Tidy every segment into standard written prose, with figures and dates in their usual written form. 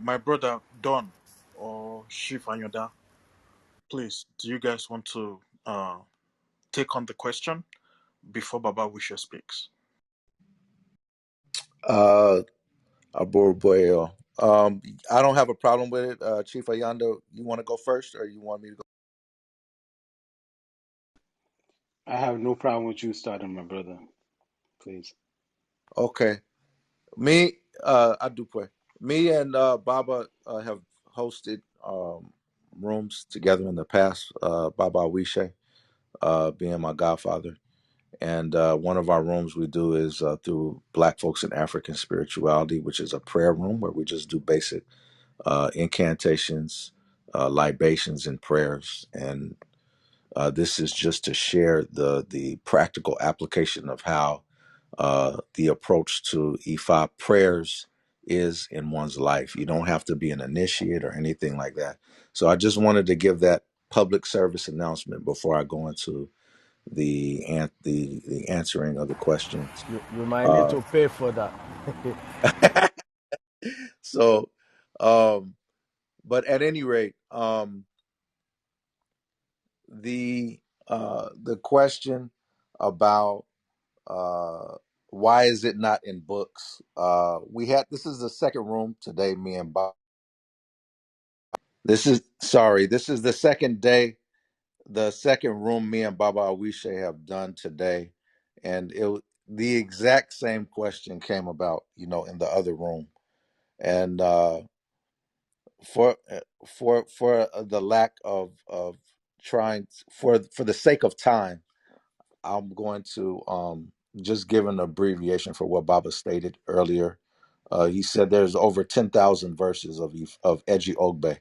My brother Don or Shifanyoda, please, do you guys want to take on the question before Baba Wisha speaks? Uh, Aburboyo. I don't have a problem with it. Chief Ayanda, you want to go first, or you want me to go? I have no problem with you starting, my brother. Please. Okay. Me, Adupwe. Me and Baba have hosted rooms together in the past. Baba Wishe, being my godfather. And one of our rooms we do is through Black Folks in African Spirituality, which is a prayer room where we just do basic incantations, libations, and prayers. And this is just to share the practical application of how the approach to IFA prayers is in one's life. You don't have to be an initiate or anything like that. So I just wanted to give that public service announcement before I go into the answering of the questions. You might need Uh, to pay for that. so, um, but at any rate, the question about why is it not in books? We had This is the second room today. Me and Bob. This is the second day, the second room me and Baba Awishe have done today, and the exact same question came about, in the other room, and for the lack of trying, for the sake of time, I'm going to just give an abbreviation for what Baba stated earlier. He said there's over 10,000 verses of Eji Ogbe,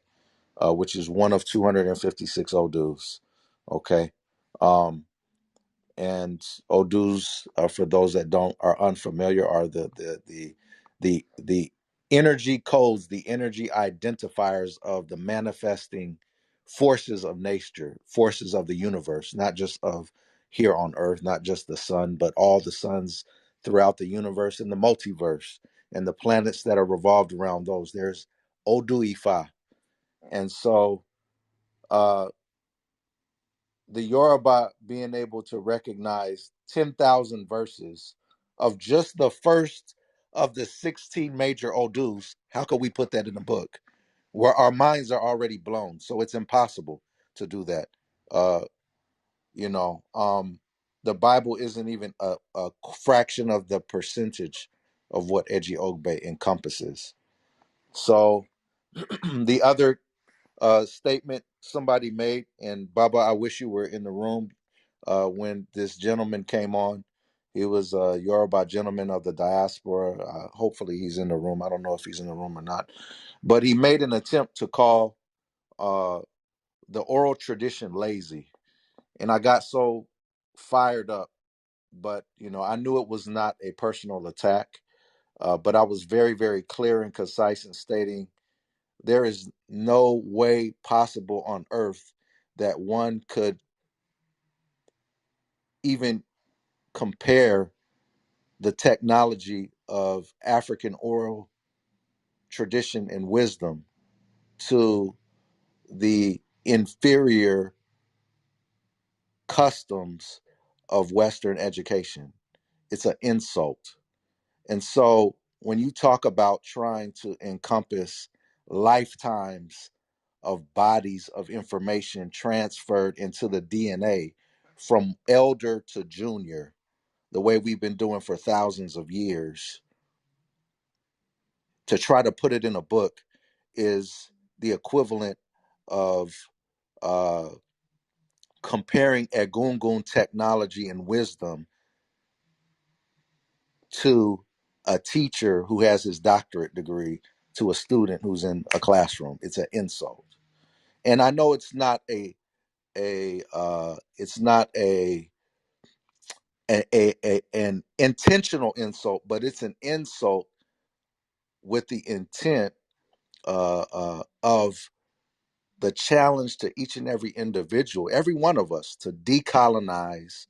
which is one of 256 Odus. Okay. Um, and Odus, for those that don't are unfamiliar, are the energy codes, the energy identifiers of the manifesting forces of nature, forces of the universe, not just of here on Earth, not just the sun, but all the suns throughout the universe and the multiverse and the planets that are revolved around those. There's Odu Ifa, and so. The Yoruba being able to recognize 10,000 verses of just the first of the 16 major Odus, how could we put that in a book? Where our minds are already blown. So it's impossible to do that. Uh, you know, the Bible isn't even a fraction of the percentage of what Eji Ogbe encompasses. So the other statement somebody made, and Baba, I wish you were in the room when this gentleman came on. He was a Yoruba gentleman of the diaspora. Hopefully, he's in the room. I don't know if he's in the room or not, but he made an attempt to call uh, the oral tradition lazy, and I got so fired up. But I knew it was not a personal attack. But I was very, very clear and concise in stating there is no way possible on earth that one could even compare the technology of African oral tradition and wisdom to the inferior customs of Western education. It's an insult. And so when you talk about trying to encompass lifetimes of bodies of information transferred into the DNA from elder to junior, the way we've been doing for thousands of years, to try to put it in a book is the equivalent of uh, comparing Egungun technology and wisdom to a teacher who has his doctorate degree to a student who's in a classroom. It's an insult. And I know it's not an intentional insult, but it's an insult with the intent of the challenge to each and every individual, every one of us, to decolonize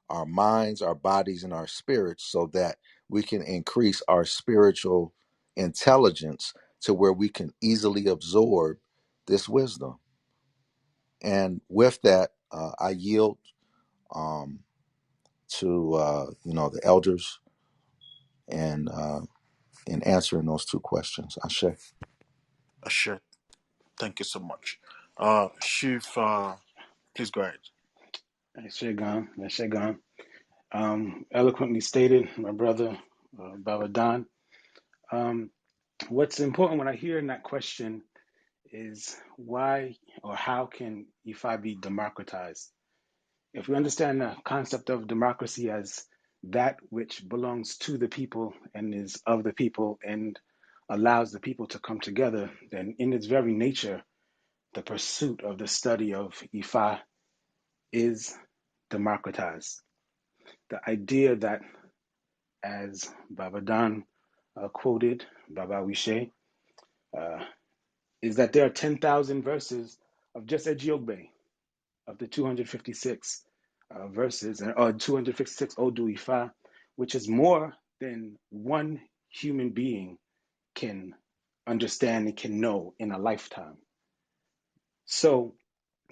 our minds, our bodies, and our spirits so that we can increase our spiritual intelligence to where we can easily absorb this wisdom. And with that, I yield um, to the elders and in answering those two questions. Ashe. Ashe. Thank you so much. Chief, please go ahead. That's Shagan. Eloquently stated, my brother, Baba Don. What's important when I hear in that question is why or how can IFA be democratized? If we understand the concept of democracy as that which belongs to the people and is of the people and allows the people to come together, then in its very nature, the pursuit of the study of IFA is democratized. The idea that, as Baba Dan quoted, Baba Wishe, uh, is that there are 10,000 verses of just Ejiogbe, of the 256 verses, or 256 Odu Ifa, which is more than one human being can understand and can know in a lifetime. So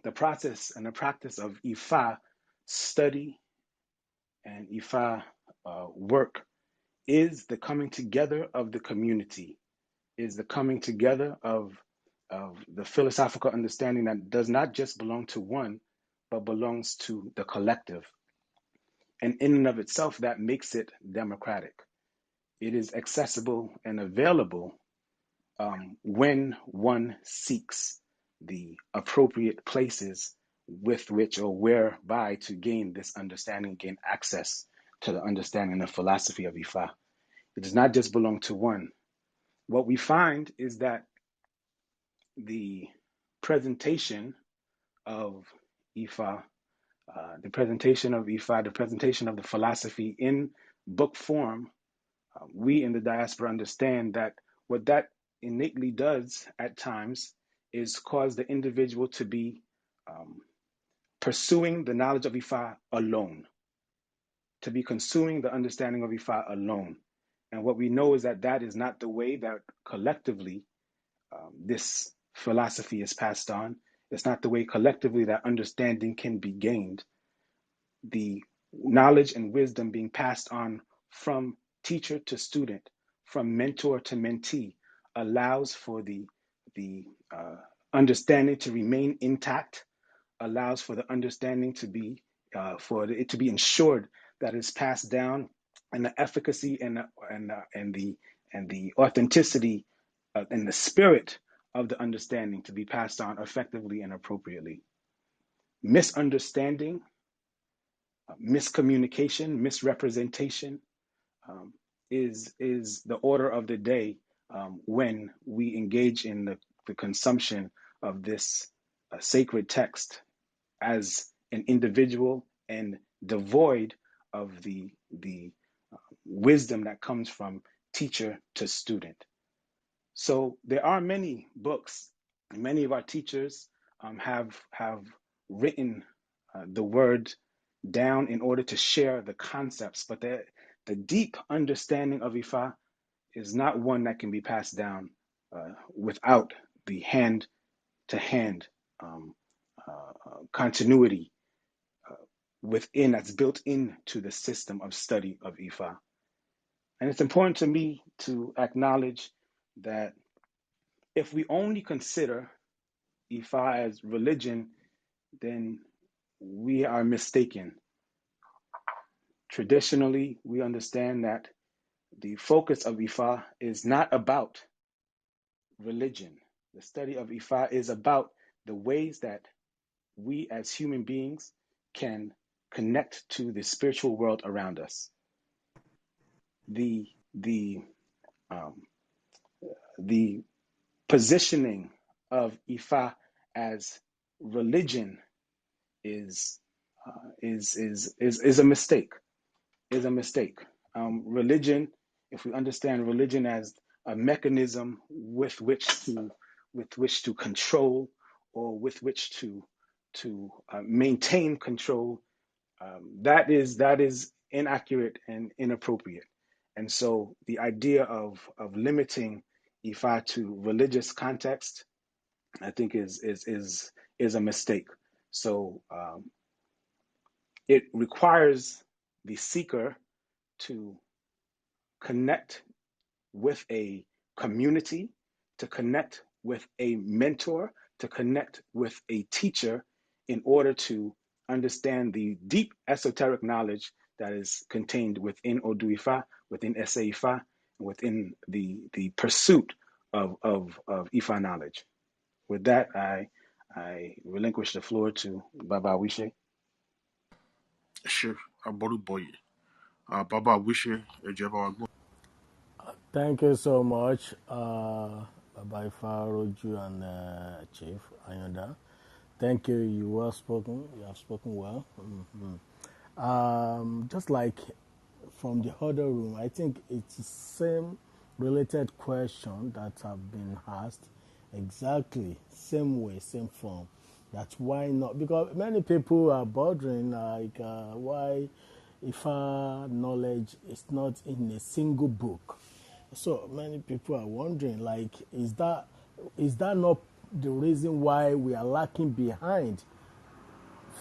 the process and the practice of Ifa study and Ifa work is the coming together of the community, is the coming together of the philosophical understanding that does not just belong to one, but belongs to the collective. And in and of itself, that makes it democratic. It is accessible and available when one seeks the appropriate places with which or whereby to gain this understanding, gain access to the understanding and philosophy of Ifa. It does not just belong to one. What we find is that the presentation of Ifa, the presentation of Ifa, the presentation of the philosophy in book form, we in the diaspora understand that what that innately does at times is cause the individual to be pursuing the knowledge of Ifa alone, to be consuming the understanding of Ifa alone. And what we know is that that is not the way that collectively this philosophy is passed on. It's not the way collectively that understanding can be gained. The knowledge and wisdom being passed on from teacher to student, from mentor to mentee, allows for the understanding to remain intact, allows for the understanding to be for it to be ensured that it's passed down, and the efficacy and the authenticity and the spirit of the understanding to be passed on effectively and appropriately. Misunderstanding, miscommunication, misrepresentation is the order of the day when we engage in the consumption of this sacred text as an individual and devoid of the wisdom that comes from teacher to student. So there are many books. Many of our teachers have written the word down in order to share the concepts, but the deep understanding of Ifa is not one that can be passed down without the hand-to-hand continuity within that's built into the system of study of Ifa. And it's important to me to acknowledge that if we only consider Ifa as religion, then we are mistaken. Traditionally, we understand that the focus of Ifa is not about religion. The study of Ifa is about the ways that we as human beings can connect to the spiritual world around us. The um, the positioning of Ifa as religion is is a mistake. Is a mistake. Religion, if we understand religion as a mechanism with which to control or with which to maintain control, that is inaccurate and inappropriate. And so the idea of limiting Ifa to religious context, I think is a mistake. So it requires the seeker to connect with a community, to connect with a mentor, to connect with a teacher in order to understand the deep esoteric knowledge that is contained within Odu Ifa, within Ese Ifa, and within the pursuit of Ifa knowledge. With that, I relinquish the floor to Baba Wishe. Sure, Aboru Boye. Baba Wishe, Ejeba Wagbo. Thank you so much, Baba Ifa, Roju, and Chief Ayoda. Thank you. You well spoken. You have spoken well. Just like from the other room, I think it's the same related question that have been asked, exactly same way, same form. That's why not, because many people are bothering like why if our knowledge is not in a single book. So many people are wondering, like, is that not the reason why we are lacking behind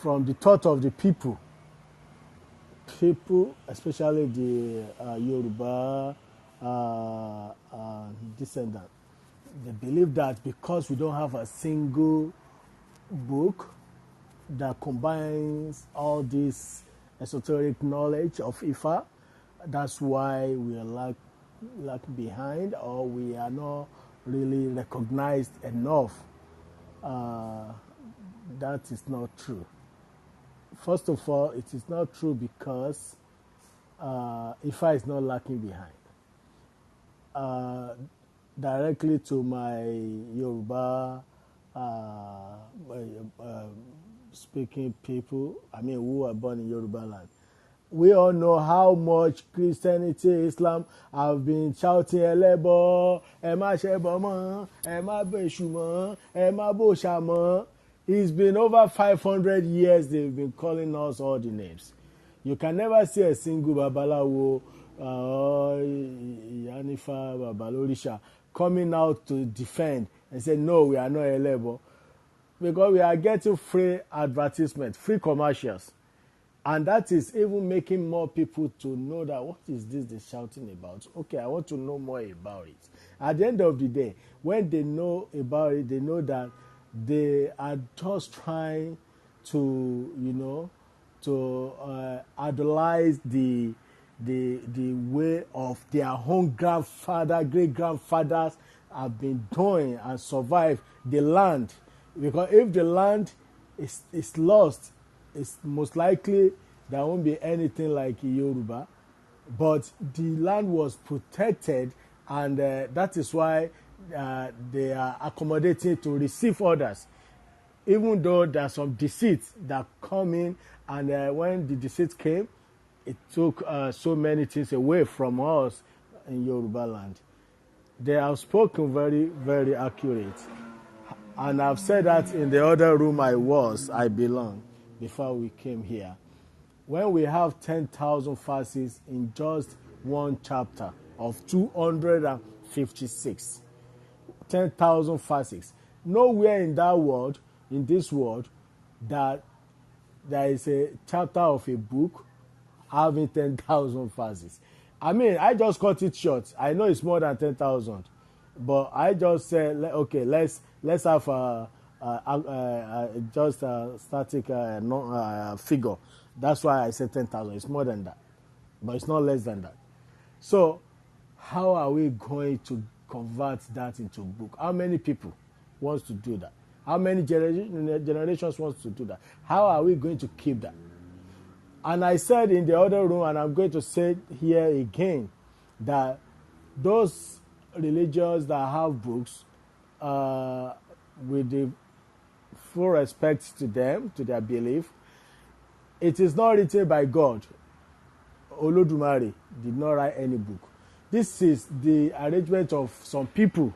from the thought of the people? People, especially the Yoruba descendant, they believe that because we don't have a single book that combines all this esoteric knowledge of Ifa, that's why we are lack behind, or we are not really recognized enough. Uh, that is not true. First of all, it is not true because Ifa is not lacking behind. Uh, Directly to my Yoruba speaking people, I mean, who are born in Yoruba land. We all know how much Christianity, Islam have been shouting, Elebo, Ema Shebomo, Ema Beshumo, Ema Boshamo. It's been over 500 years they've been calling us all the names. You can never see a single Babalawo or Yanifa Babalorisha coming out to defend and say, no, we are not Elebo. Because we are getting free advertisement, free commercials. And that is even making more people to know that what is this they're shouting about? Okay, I want to know more about it. At the end of the day, when they know about it, they know that they are just trying to, to idolize the way of their own grandfather, great grandfathers have been doing and survived the land. Because if the land is lost, it's most likely there won't be anything like Yoruba. But the land was protected, and that is why they are accommodating to receive others. Even though there are some deceits that come in, and when the deceit came, it took so many things away from us in Yoruba land. They have spoken very, very accurate. And I've said that in the other room I belong, before we came here. When we have 10,000 verses in just one chapter of 256, 10,000 verses, nowhere in that world, in this world, that there is a chapter of a book having 10,000 verses. I mean, I just cut it short. I know it's more than 10,000, but I just said, okay, let's have just a static figure. That's why I said 10,000. It's more than that, but it's not less than that. So, how are we going to convert that into a book? How many people wants to do that? How many generations wants to do that? How are we going to keep that? And I said in the other room, and I'm going to say it here again, that those religions that have books, with the full respect to them, to their belief, it is not written by God. Olodumare did not write any book. This is the arrangement of some people.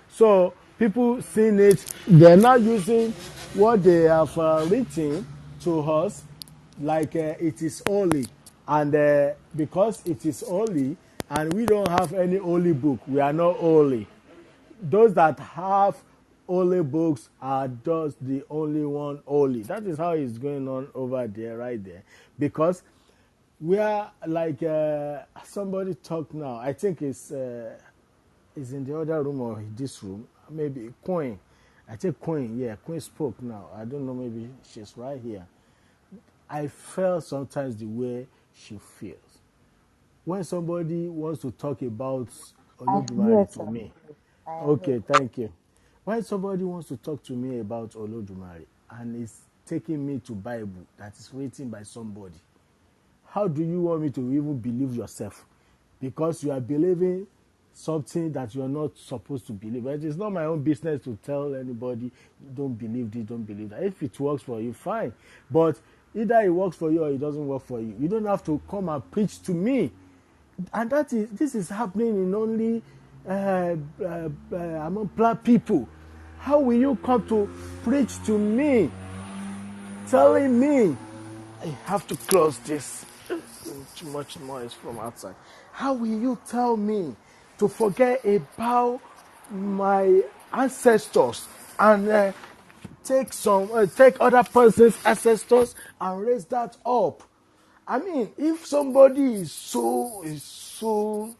So people seeing it, they're not using what they have written to us like it is holy. And because it is holy and we don't have any holy book, we are not holy. those that have holy books are just the only one holy. That is how it's going on over there, right there. Because we are like somebody talk now. I think it's in the other room or this room. Maybe Queen. I think Queen. Yeah, Queen spoke now. I don't know. Maybe she's right here. I felt sometimes the way she feels when somebody wants to talk about I am here, Olodumare to sir. me. I am here. Okay, thank you. When somebody wants to talk to me about Olodumare and is taking me to Bible that is written by somebody, how do you want me to even believe yourself? Because you are believing something that you are not supposed to believe. It is not my own business to tell anybody, don't believe this, don't believe that. If it works for you, fine. But either it works for you or it doesn't work for you. You don't have to come and preach to me. And this is happening in only among black people. How will you come to preach to me, telling me I have to close this? Too much noise from outside. How will you tell me to forget about my ancestors and take other person's ancestors and raise that up? I mean, if somebody is so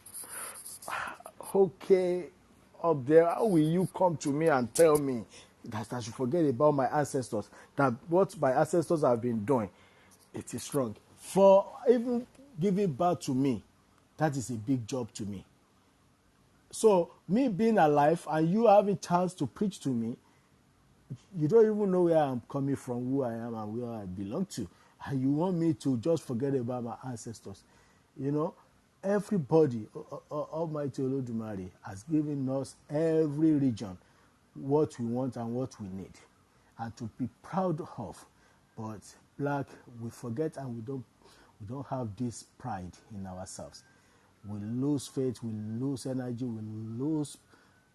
okay up there, how will you come to me and tell me that I should forget about my ancestors? That what my ancestors have been doing, it is wrong. For even giving birth to me, that is a big job to me. So me being alive and you having chance to preach to me, you don't even know where I'm coming from, who I am, and where I belong to. And you want me to just forget about my ancestors. You know, everybody, Almighty Olodumare, has given us every region what we want and what we need, and to be proud of. But black, we forget and we don't have this pride in ourselves. We lose faith, we lose energy, we lose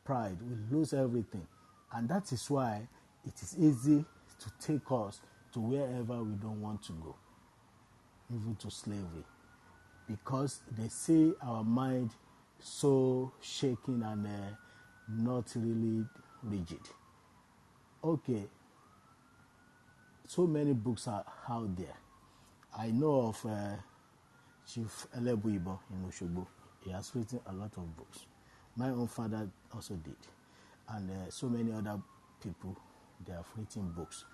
pride, we lose everything. And that is why it is easy to take us to wherever we don't want to go, even to slavery. Because they see our mind so shaking and not really rigid. Okay, so many books are out there. I know of Chief Elebuibo in Oshogbo. He has written a lot of books. My own father also did. And so many other people, they have written books.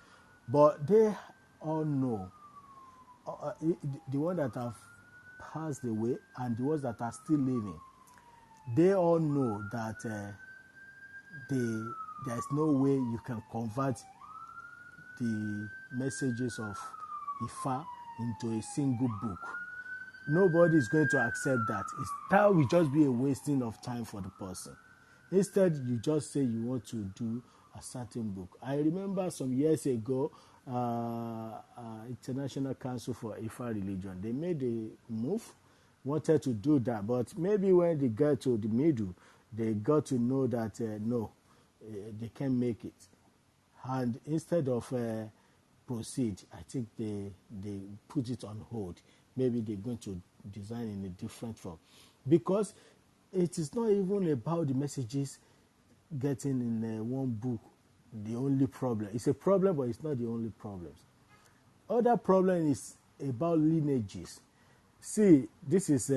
But they all know, the ones that have passed away and the ones that are still living, they all know that there is no way you can convert the messages of Ifa into a single book. Nobody is going to accept that. That will just be a wasting of time for the person. Instead, you just say you want to do a certain book. I remember some years ago, International Council for Ifa Religion, they made a move, wanted to do that, but maybe when they got to the middle, they got to know that no, they can't make it. And instead of proceed, I think they put it on hold. Maybe they're going to design in a different form. Because it is not even about the messages getting in one book the only problem. It's a problem, but it's not the only problem. Other problem is about lineages. See, this is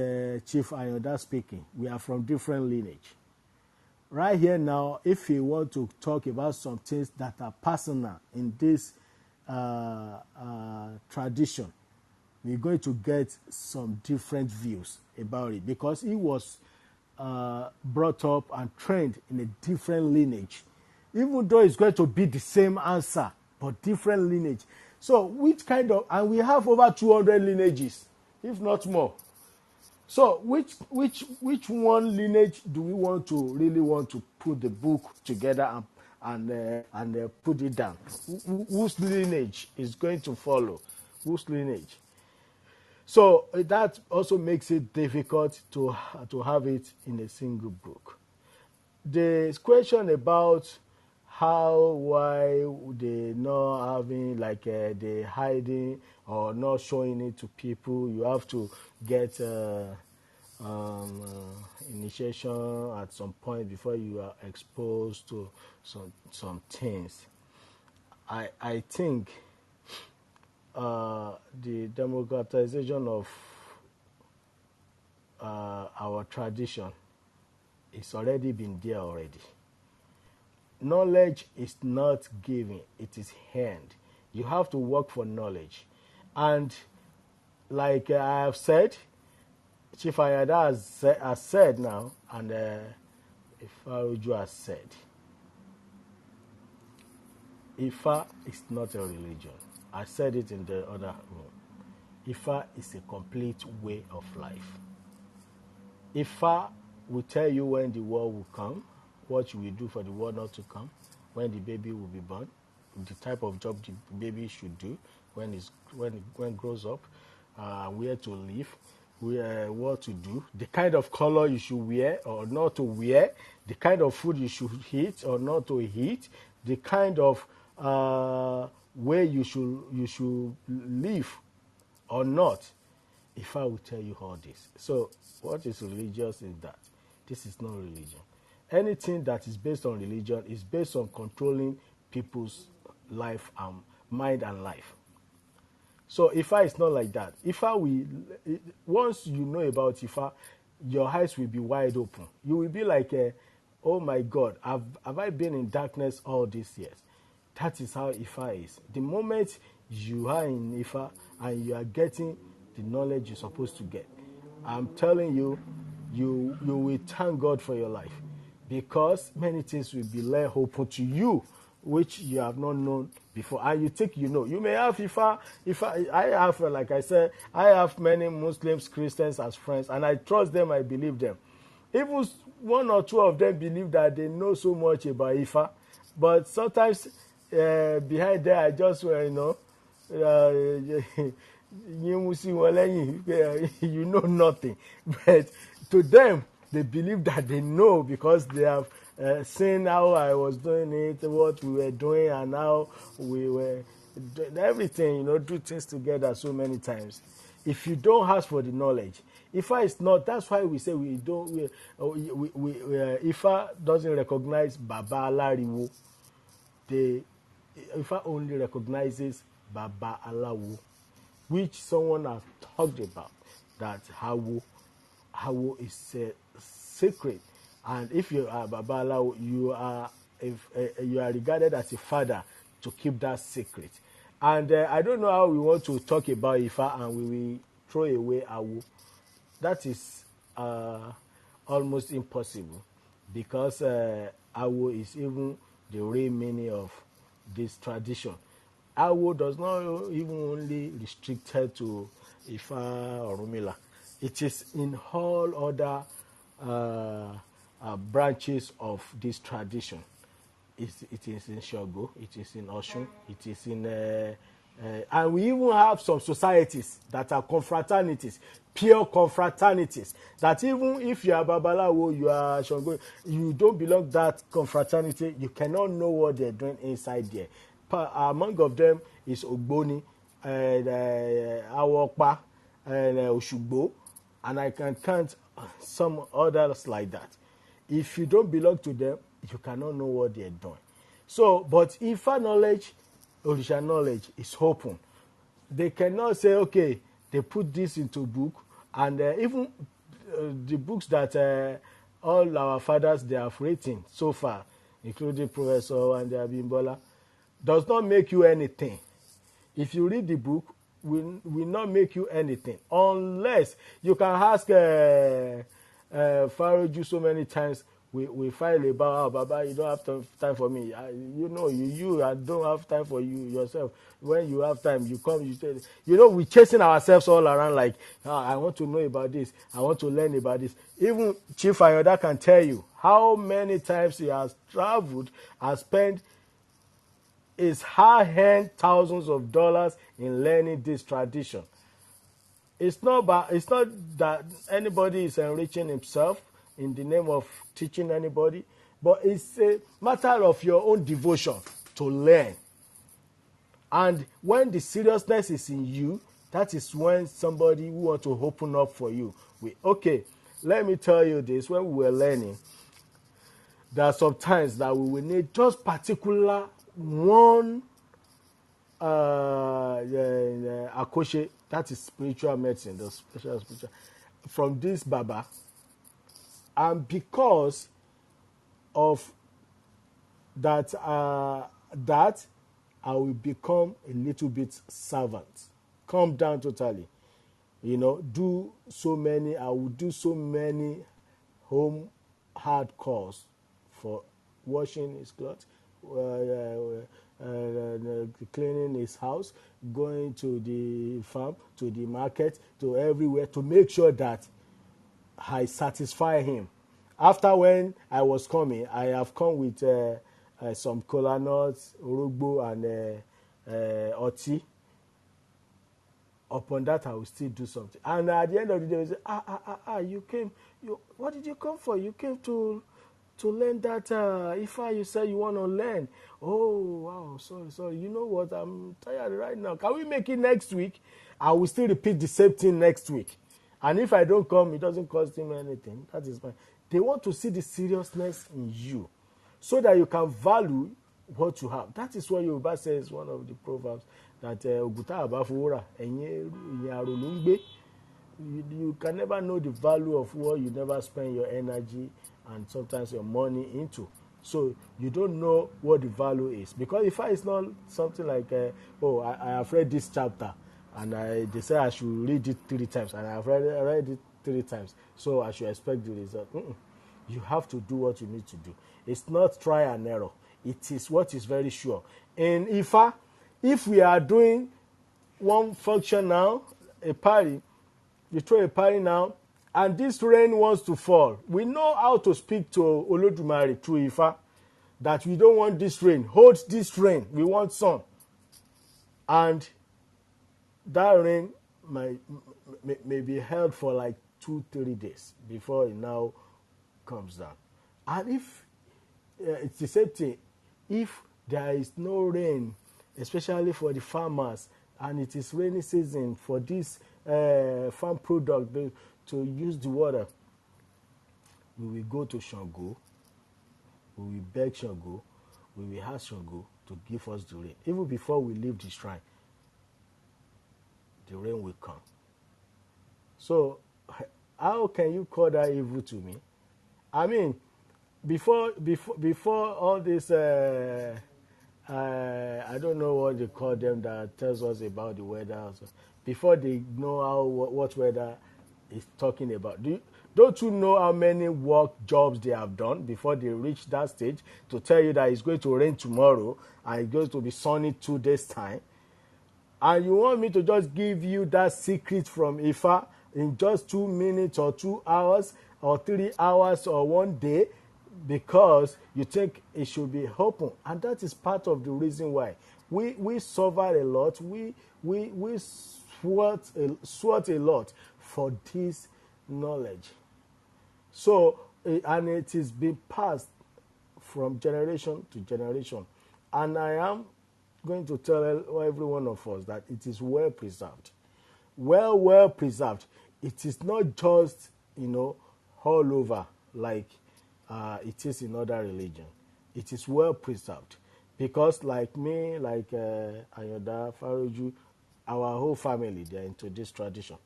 Chief Ayoda speaking. We are from different lineage. Right here now, if you want to talk about some things that are personal in this tradition, we're going to get some different views about it because he was brought up and trained in a different lineage. Even though it's going to be the same answer, but different lineage. So which kind of, and we have over 200 lineages, if not more. So which one lineage do we want to really want to put the book together and put it down? Whose lineage is going to follow? Whose lineage? So that also makes it difficult to have it in a single book. The question about why they not having like they hiding or not showing it to people, you have to get initiation at some point before you are exposed to some things. I think the democratization of our tradition is already been there already. Knowledge is not given, it is earned. You have to work for knowledge. And like I have said, Chief Ayada has said now, and Ifaruju has said, Ifa is not a religion. I said it in the other room. Ifa is a complete way of life. Ifa will tell you when the war will come, what you will do for the war not to come, when the baby will be born, the type of job the baby should do when it grows up, where to live, what to do, the kind of color you should wear or not to wear, the kind of food you should eat or not to eat, the kind of way you should live or not. If I will tell you all this. So what is religious is that this is not religion. Anything that is based on religion is based on controlling people's life and mind and life. So Ifa is not like that. Once you know about Ifa, your eyes will be wide open. You will be like, oh my God, have I been in darkness all these years? That is how Ifa is. The moment you are in Ifa and you are getting the knowledge you're supposed to get, I'm telling you, you will thank God for your life, because many things will be laid open to you which you have not known before, and you think you know. You may have I have, like I said, I have many Muslims, Christians as friends, and I trust them, I believe them. Even one or two of them believe that they know so much about Ifa, but sometimes behind there I just you know nothing. But to them, they believe that they know, because they have seen how I was doing it, what we were doing, and how we were doing everything, do things together so many times. If you don't ask for the knowledge, Ifa is not. That's why we say we don't. Ifa doesn't recognize Baba Alariwo. Ifa only recognizes Baba Alawo, which someone has talked about, that Hawo is sacred, and if you are Baba Alawo, you are regarded as a father to keep that secret. And I don't know how we want to talk about Ifa and we will throw away Awo. That is almost impossible, because Awo is even the real meaning of this tradition. Awo does not even only restricted to Ifa or Rumila. It is in all other branches of this tradition. It is in Shogo, it is in Oshun, it is in and we even have some societies that are confraternities, pure confraternities, that even if you are Babalawo, you are Shogo, you don't belong that confraternity, you cannot know what they're doing inside there. Among of them is Ogboni, and Awokpa, and Oshugbo, and I can count some others like that. If you don't belong to them, you cannot know what they're doing. So, but Ifa knowledge, Orisha knowledge is open. They cannot say, okay, they put this into book, and even the books that all our fathers they have written so far, including Professor and Abimbola, does not make you anything. If you read the book, will not make you anything, unless you can ask Faroju so many times. We file about, Baba, you don't have time for me. I don't have time for you yourself. When you have time, you come, you tell. We're chasing ourselves all around like, I want to know about this. I want to learn about this. Even Chief Ayoda can tell you how many times he has traveled and spent his hard-earned thousands of dollars in learning this tradition. It's not that anybody is enriching himself in the name of teaching anybody, but it's a matter of your own devotion to learn. And when the seriousness is in you, that is when somebody who wants to open up for you, okay, let me tell you this, when we were learning, there are some times that we will need just particular one akoshe, that is spiritual medicine, the special spiritual, from this Baba. And because of that, that I will become a little bit servant. Calm down totally. Do so many, I will do so many home hard chores for washing his clothes, cleaning his house, going to the farm, to the market, to everywhere to make sure that I satisfy him. After when I was coming, I have come with some kola nuts, orugbo, and oti. Upon that, I will still do something. And at the end of the day, we say, you came. What did you come for? You came to learn that IFA you said you want to learn. Oh, wow, sorry. You know what? I'm tired right now. Can we make it next week? I will still repeat the same thing next week. And if I don't come, it doesn't cost him anything. That is fine. They want to see the seriousness in you so that you can value what you have. That is what Yoruba says, one of the proverbs, that Oguta Abafura, you can never know the value of what you never spend your energy and sometimes your money into. So you don't know what the value is. Because if it's not something like, I have read this chapter and they say I should read it 3 times and I have read it 3 times, so I should expect the result. You have to do what you need to do. It's not try and error. It is what is very sure. In IFA, if we are doing one function now, a party, you throw a party now, and this rain wants to fall. We know how to speak to Olodumare through IFA, that we don't want this rain. Hold this rain. We want sun. And that rain may be held for like 2-3 days before it now comes down. And if it's the same thing, if there is no rain, especially for the farmers, and it is rainy season for this farm product to use the water, we will go to Shango, we will beg Shango, we will ask Shango to give us the rain. Even before we leave the shrine, the rain will come. So how can you call that evil to me? I mean, before all this, I don't know what they call them that tells us about the weather. Also. Before they know what weather is talking about, don't you know how many work jobs they have done before they reach that stage to tell you that it's going to rain tomorrow and it's going to be sunny 2 days time? And you want me to just give you that secret from IFA in just 2 minutes or 2 hours or 3 hours or 1 day because you think it should be open? And that is part of the reason why we suffer a lot. We sweat a lot for this knowledge. So, and it is being passed from generation to generation. And I am going to tell every one of us that it is well preserved. Well preserved. It is not just, all over like it is in other religion. It is well preserved. Because like me, like Ayoda, Faroju, our whole family, they are into this tradition.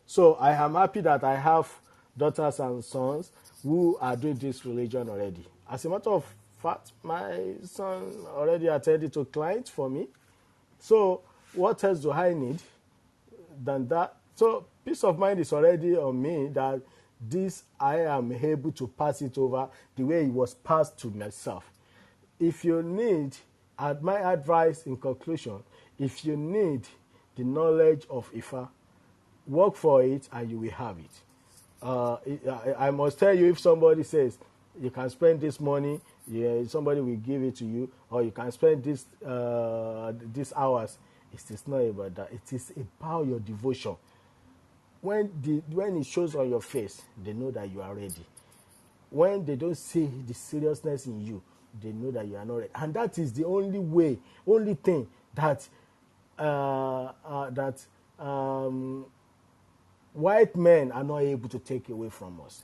So I am happy that I have daughters and sons who are doing this religion already. As a matter of fact, my son already attended to clients for me. So what else do I need than that? So peace of mind is already on me that this I am able to pass it over the way it was passed to myself. If you need, my advice in conclusion, if you need the knowledge of IFA, work for it and you will have it. I must tell you, if somebody says you can spend this money, somebody will give it to you, or you can spend these hours. It is not about that. It is about your devotion. When it shows on your face, they know that you are ready. When they don't see the seriousness in you, they know that you are not ready. And that is the only thing that white men are not able to take away from us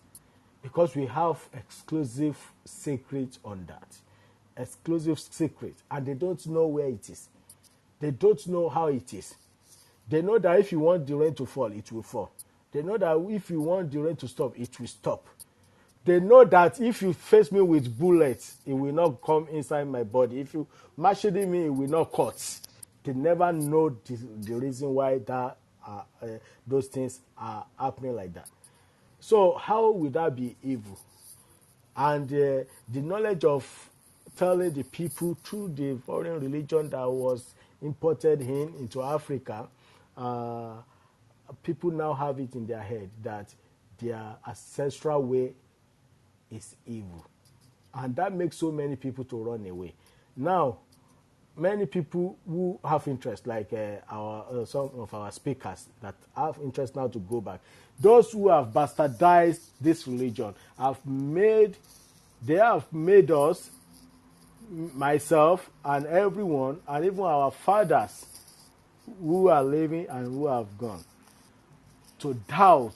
because we have exclusive secret on that. Exclusive secret. And they don't know where it is. They don't know how it is. They know that if you want the rain to fall, it will fall. They know that if you want the rain to stop, it will stop. They know that if you face me with bullets, it will not come inside my body. If you machete me, it will not cut. They never know the reason why those things are happening like that. So how would that be evil? And the knowledge of telling the people through the foreign religion that was imported into Africa, uh, people now have it in their head that their ancestral way is evil. And that makes so many people to run away. Now, many people who have interest, like some of our speakers that have interest now to go back, those who have bastardized this religion they have made us, myself and everyone, and even our fathers who are living and who have gone, to doubt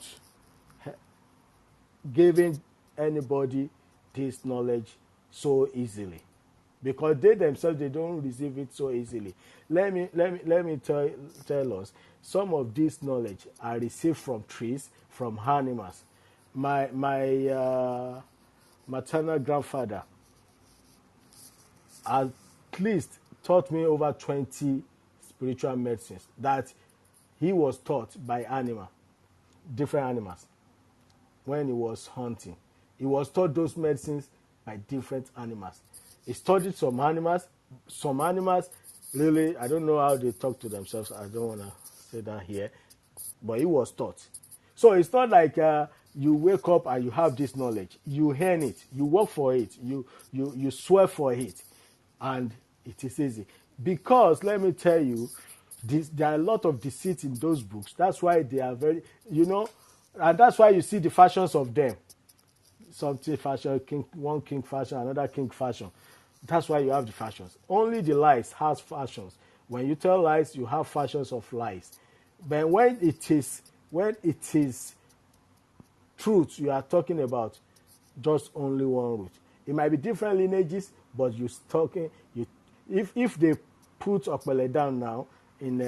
giving anybody this knowledge so easily, because they themselves, they don't receive it so easily. Let me tell us, some of this knowledge are received from trees, from animals. My maternal grandfather at least taught me over 20 spiritual medicines that he was taught by different animals. When he was hunting, he was taught those medicines by different animals. He studied some animals. Some animals, really, I don't know how they talk to themselves. I don't want to say that here, but he was taught. So it's not like you wake up and you have this knowledge. You earn it. You work for it. You swear for it, and it is easy. Because let me tell you, there are a lot of deceit in those books. That's why they are very, and that's why you see the fashions of them. Something fashion, one king fashion, another king fashion. That's why you have the fashions. Only the lies has fashions. When you tell lies, you have fashions of lies. But when it is truth you are talking about, just only one root. It might be different lineages, but you're talking. If they put Okpele down now in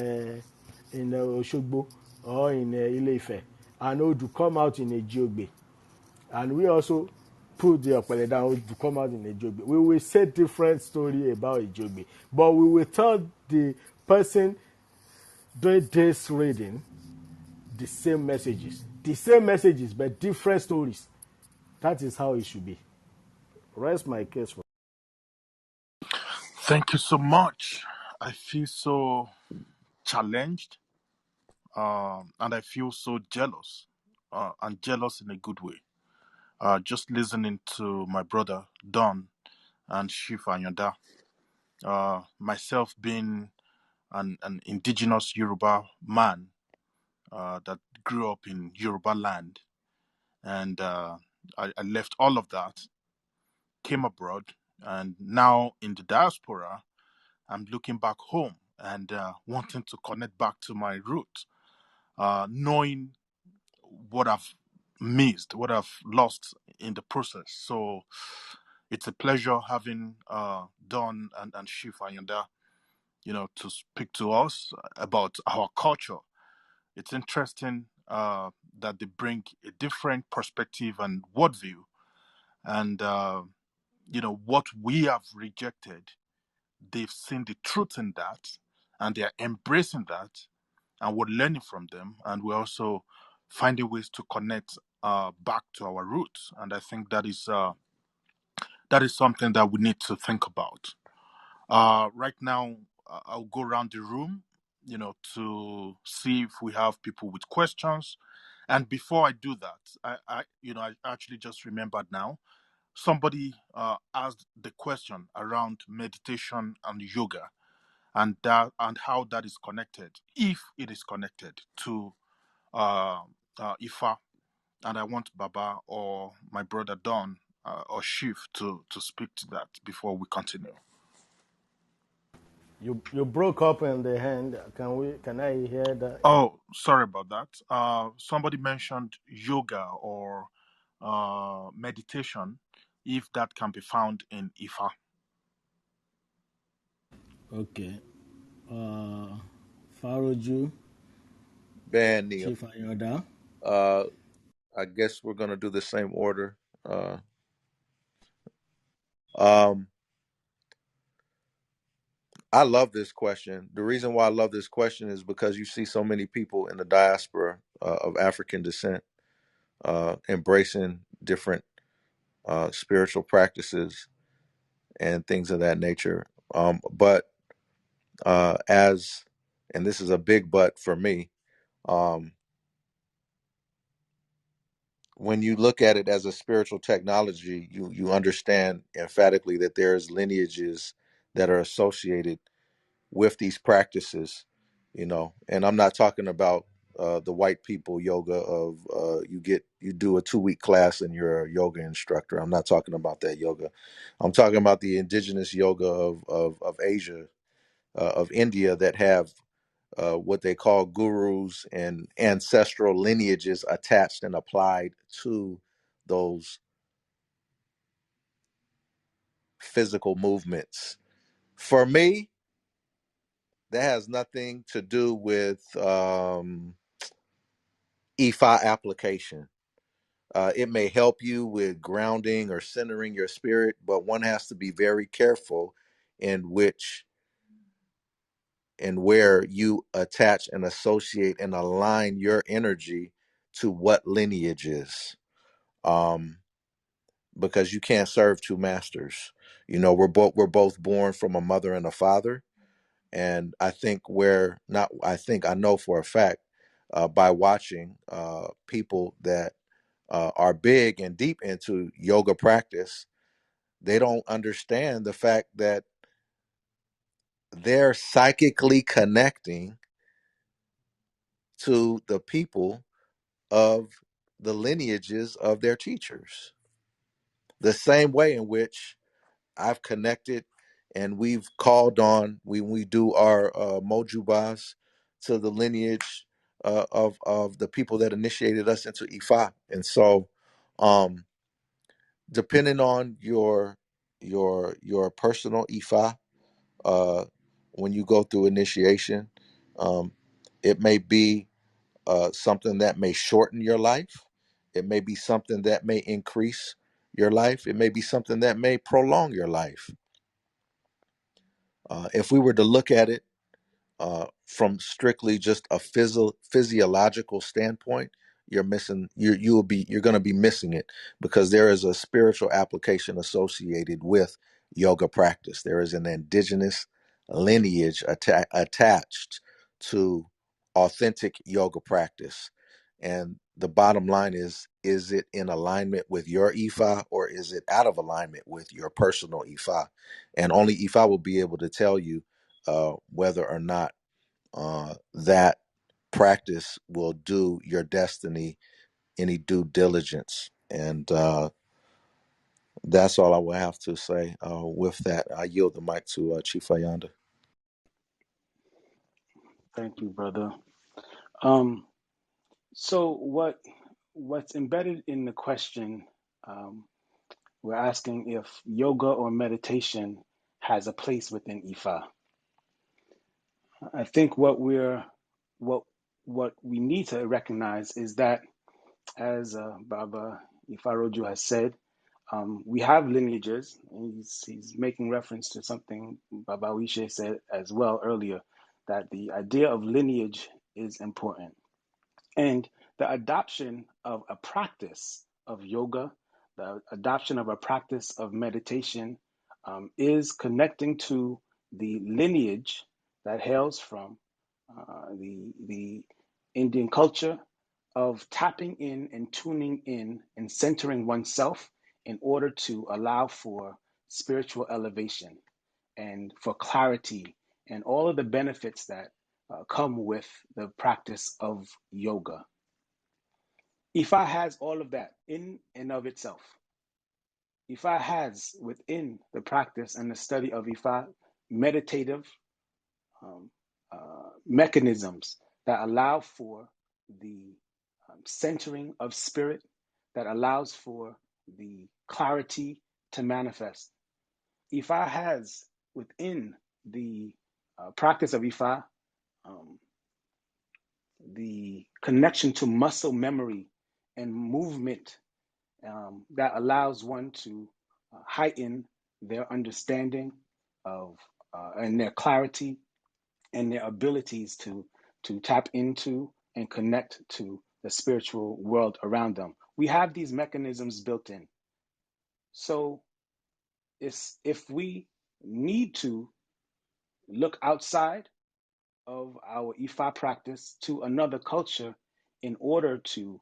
Oshogbo or in Ile-Ife, and Odu come out in Ejiobe, and we also put the Okpele down to come out in Ejiobe, we will say different story about Ejiobe, but we will tell the person doing this reading the same messages, but different stories. That is how it should be. Rest my case for. Thank you so much. I feel so challenged, and I feel so jealous, and jealous in a good way. Just listening to my brother Don and Shifa Yonda, myself being an indigenous Yoruba man that grew up in Yoruba land, and I left all of that, came abroad, and now in the diaspora, I'm looking back home and wanting to connect back to my roots, knowing what I've missed, what I've lost in the process. So it's a pleasure having Don and Shifa Yanda, to speak to us about our culture. It's interesting that they bring a different perspective and worldview, and what we have rejected. They've seen the truth in that, and they are embracing that, and we're learning from them, and we're also finding ways to connect back to our roots. And I think that is something that we need to think about. Right now, I'll go around the room, to see if we have people with questions. And before I do that, I actually just remembered now. Somebody asked the question around meditation and yoga, and how that is connected, if it is connected to uh, Ifa. And I want Baba or my brother Don or Shif to speak to that before we continue. You broke up in the hand. Can I hear that? Oh, sorry about that. Somebody mentioned yoga or meditation, if that can be found in IFA. Okay. Uh, Faroju, Ban Neil. Chief Ayoda. Uh, I guess we're gonna do the same order. Um, I love this question. The reason why I love this question is because you see so many people in the diaspora of African descent embracing different spiritual practices and things of that nature. But as, and this is a big but for me, um, when you look at it as a spiritual technology, you understand emphatically that there's lineages that are associated with these practices, you know. And I'm not talking about the white people yoga of you do a 2 week class and you're a yoga instructor. I'm not talking about that yoga. I'm talking about the indigenous yoga of Asia, of India, that have what they call gurus and ancestral lineages attached and applied to those physical movements. For me, that has nothing to do with IFA application. It may help you with grounding or centering your spirit, but one has to be very careful in which and where you attach and associate and align your energy to what lineages. Um, because you can't serve two masters. You know, we're both born from a mother and a father, and I think we're not. I know for a fact by watching people that are big and deep into yoga practice, they don't understand the fact that they're psychically connecting to the people of the lineages of their teachers, the same way in which I've connected and we've called on when we do our mojubas to the lineage of the people that initiated us into Ifa. And so, um, depending on your personal Ifa, uh, when you go through initiation, um, it may be something that may shorten your life. It may be something that may increase your life. It may be something that may prolong your life. If we were to look at it from strictly just a physiological standpoint, you're missing. You're going to be missing it because there is a spiritual application associated with yoga practice. There is an indigenous lineage attached to authentic yoga practice, and the bottom line is it in alignment with your Ifa or is it out of alignment with your personal Ifa? And only Ifa will be able to tell you whether or not that practice will do your destiny any due diligence. And that's all I will have to say. With that, I yield the mic to Chief Ayanda. Thank you, brother. So what's embedded in the question, um, we're asking if yoga or meditation has a place within Ifa. I think what what we need to recognize is that, as Baba Ifaroju has said, we have lineages, and he's making reference to something Baba Wishe said as well earlier, that the idea of lineage is important. And the adoption of a practice of yoga, the adoption of a practice of meditation, is connecting to the lineage that hails from the Indian culture of tapping in and tuning in and centering oneself in order to allow for spiritual elevation and for clarity and all of the benefits that come with the practice of yoga. Ifa has all of that in and of itself. Ifa has within the practice and the study of Ifa meditative, mechanisms that allow for the centering of spirit, that allows for the clarity to manifest. IFA has within the practice of IFA the connection to muscle memory and movement that allows one to heighten their understanding of and their clarity and their abilities to tap into and connect to the spiritual world around them. We have these mechanisms built in. So if we need to look outside of our IFA practice to another culture in order to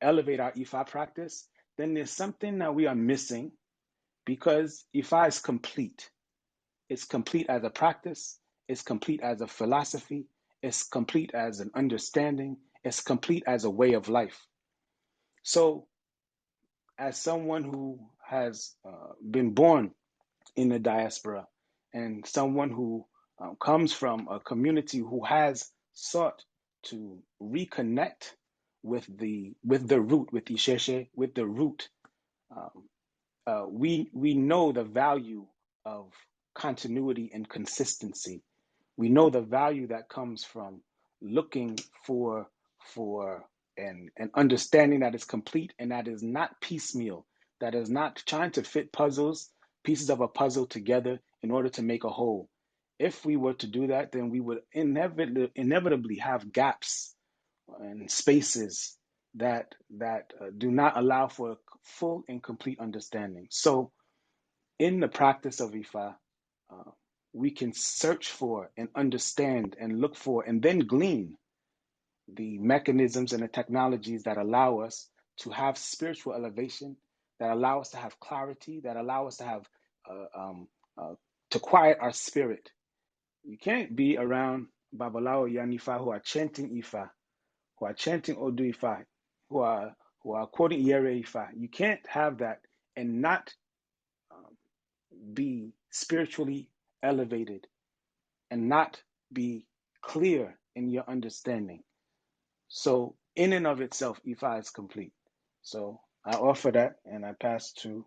elevate our IFA practice, then there's something that we are missing, because IFA is complete. It's complete as a practice, it's complete as a philosophy, it's complete as an understanding, it's complete as a way of life. So, as someone who has been born in the diaspora and someone who comes from a community who has sought to reconnect with the root, with Isheshe, with the root, we know the value of continuity and consistency. We know the value that comes from looking for an understanding that is complete and that is not piecemeal, that is not trying to fit pieces of a puzzle together in order to make a whole. If we were to do that, then we would inevitably have gaps and spaces that do not allow for a full and complete understanding. So, in the practice of Ifa, we can search for and understand and look for and then glean the mechanisms and the technologies that allow us to have spiritual elevation, that allow us to have clarity, that allow us to have to quiet our spirit. You can't be around Babalawo Yanifa who are chanting Ifa, who are chanting Odu Ifa, who are quoting Yere Ifa. You can't have that and not be spiritually elevated and not be clear in your understanding. So, in and of itself, Ifa is complete. So, I offer that and I pass to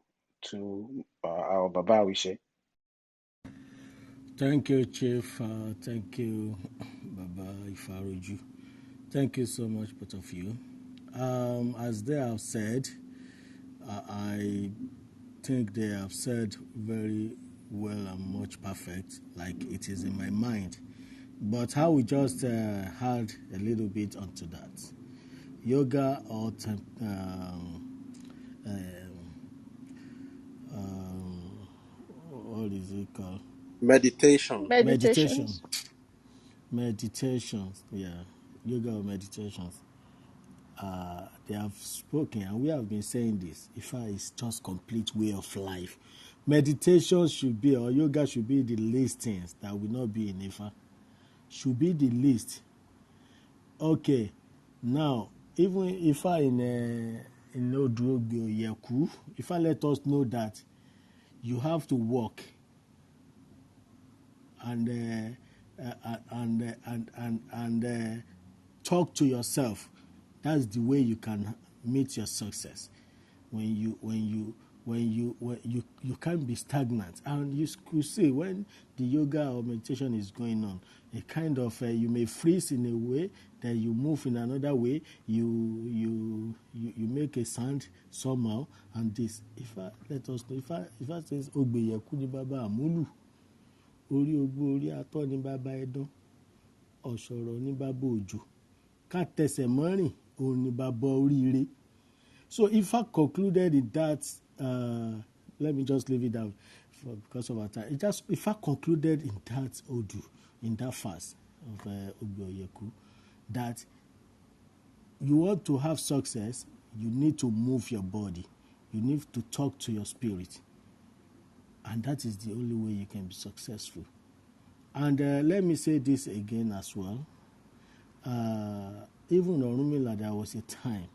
our Baba Wishe. Thank you, Chief. Thank you, Baba Ifaruju. Thank you so much, both of you. As they have said, I think they have said very well and much perfect, like it is in my mind. But how we just add a little bit onto that. Yoga or what is it called? Meditation. Meditation. Meditations. Meditations, yeah. Yoga or meditations. They have spoken, and we have been saying this. Ifa is just complete way of life. Meditation should be, or yoga should be the least things that will not be in Ifa. Should be the least. Okay, now even Ifa in Odrogbo Yeku, Ifa let us know that you have to work and talk to yourself. That's the way you can meet your success. When you can't be stagnant, and you could see when the yoga or meditation is going on, a kind of you may freeze in a way, then you move in another way, you make a sound somehow, and this. If I let us know, if I says Ogbeyeku ni Baba Amulu, orí ogbó orí atọ́ ní bàbá ẹdán, ọ̀ṣọ̀rọ̀ ní bàbá òjò, ká tẹsẹ̀ mọ́rìn òun ní bàbá oríire. So if I concluded in that, let me just leave it down because of our time. If I concluded in that Odu, in that fast of Ogbeyeku, that you want to have success, you need to move your body. You need to talk to your spirit. And that is the only way you can be successful. And let me say this again as well. Even Orunmila, there was a time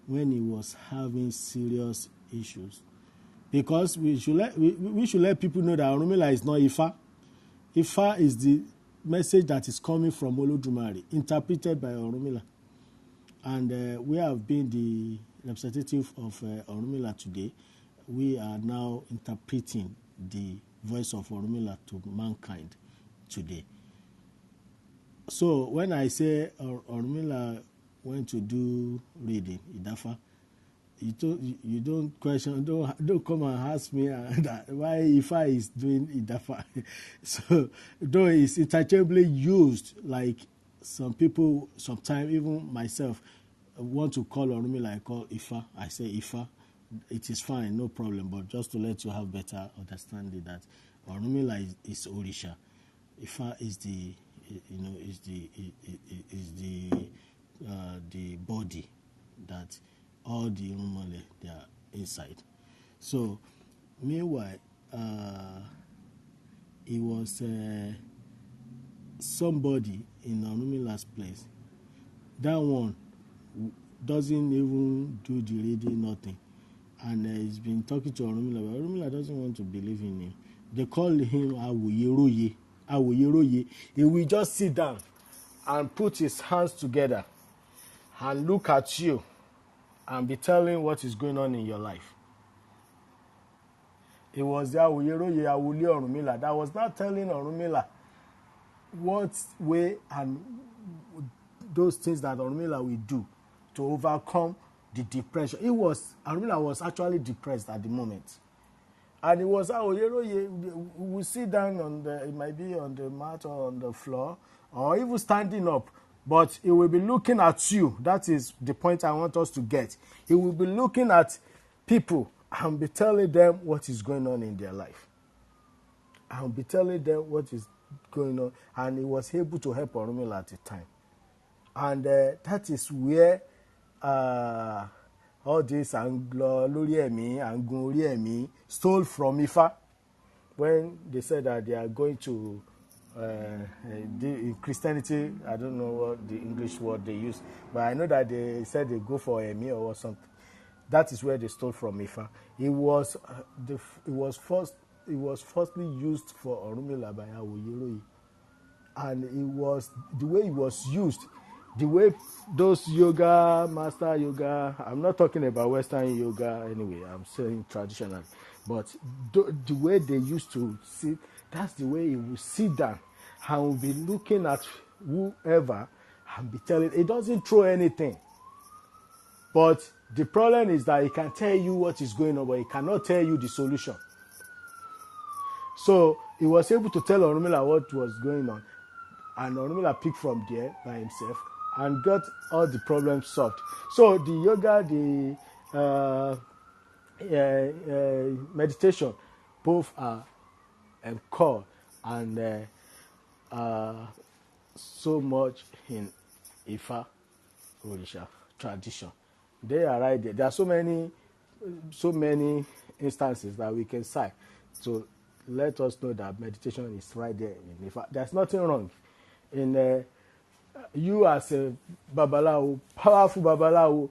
when he was having serious issues. Because we should let people know that Orunmila is not Ifa. Ifa is the message that is coming from Olodumare, interpreted by Orunmila. And we have been the representative of Orunmila today. We are now interpreting the voice of Orunmila to mankind today. So when I say Orunmila went to do reading, Idafa, you don't question, don't come and ask me that why IFA is doing Idafa. So though it's interchangeably used, like some people, sometimes even myself, want to call Orunmila, I call IFA. I say IFA. It is fine, no problem. But just to let you have better understanding that Orunmila is Orisha. Ifa is the, the body that all the Irumole, they are inside. So meanwhile, it was somebody in Orumila's place. That one doesn't even do the reading, nothing. And he's been talking to Orunmila, but Orunmila doesn't want to believe in him. They call him Awoyeroye. Awoyeroye. He will just sit down and put his hands together and look at you and be telling what is going on in your life. It was the Awoyeroye Awule Orunmila that was not telling Orunmila what way and those things that Orunmila will do to overcome the depression. Orunmila was actually depressed at the moment. And it was Awoyeroye, we sit down it might be on the mat or on the floor, or even standing up, but he will be looking at you. That is the point I want us to get. He will be looking at people and be telling them what is going on in their life. And be telling them what is going on. And he was able to help Orunmila at the time. And that is where all this lórí ẹ̀mí, àǹgun orí ẹ̀mí stole from Ifa when they said that they are going to in Christianity. I don't know what the English word they use, but I know that they said they go for ẹ̀mí or something. That is where they stole from Ifa. It was firstly used for Orunmila by Awoyeroye, and it was the way it was used. The way those master yoga, I'm not talking about Western yoga anyway, I'm saying traditional. But the way they used to sit, that's the way he would sit down and will be looking at whoever and be telling, it doesn't throw anything. But the problem is that he can tell you what is going on, but he cannot tell you the solution. So he was able to tell Orunmila what was going on. And Orunmila picked from there by himself and got all the problems solved. So the yoga, the meditation, both are core and so much in Ifa Orisha tradition. They are right there. There are so many instances that we can cite to let us know that meditation is right there in Ifa. There's nothing wrong in you as a babalawo, powerful babalawo,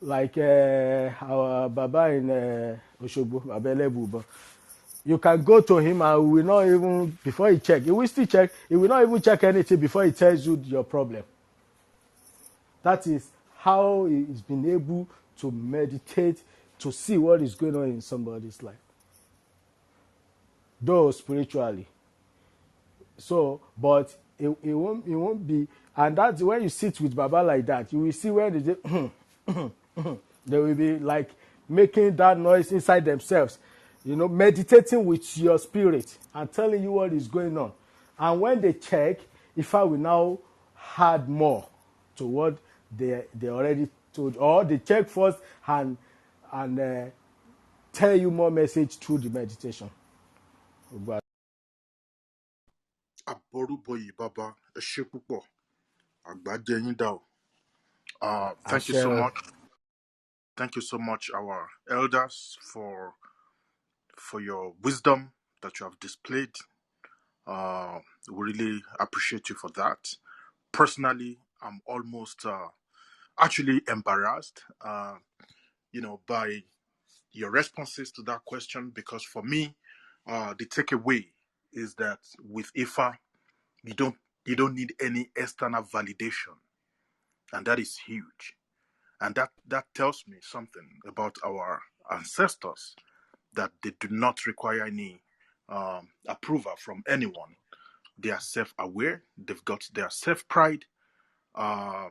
like our Baba in Oshogbo, Baba Elebu. You can go to him and he will not even, before he check, he will still check, he will not even check anything before he tells you your problem. That is how he's been able to meditate, to see what is going on in somebody's life. Though spiritually. So, but it won't be, and that's when you sit with Baba like that, you will see where they will be like making that noise inside themselves, meditating with your spirit and telling you what is going on. And when they check, if I will now add more to what they already told, or they check first and tell you more message through the meditation. Aboruboyi Baba, ẹ ṣé púpọ̀. Àgbájé yín dà o. Thank you so Ashe. much. Thank you so much, our elders, for your wisdom that you have displayed. We really appreciate you for that. Personally, I'm almost actually embarrassed, by your responses to that question, because for me, the takeaway is that with Ifa, You don't you don't need any external validation, and that is huge. And that tells me something about our ancestors, that they do not require any approval from anyone. They are self-aware. They've got their self-pride, uh,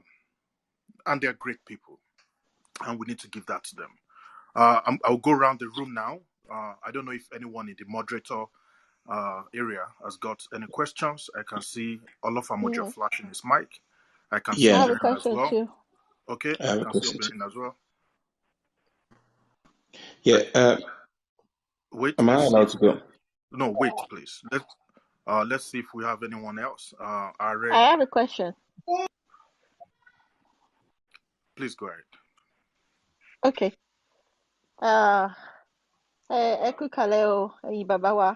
and they're great people. And we need to give that to them. I'll go around the room now. I don't know if anyone in the moderator area has got any questions. I can see Olafamoja Yeah. flashing his mic. I can see I have Yeah, a Obìnrin as question well. too. Okay, I I have a can see question too. Obìnrin as well. Yeah, Wait, am I let's see allowed if to go? no, wait, please. Let's see if we have anyone else. Are, I have a question. please go ahead. Okay. Uh, ẹ kú kàlẹ̀ o, ẹ̀yin bàbá wa.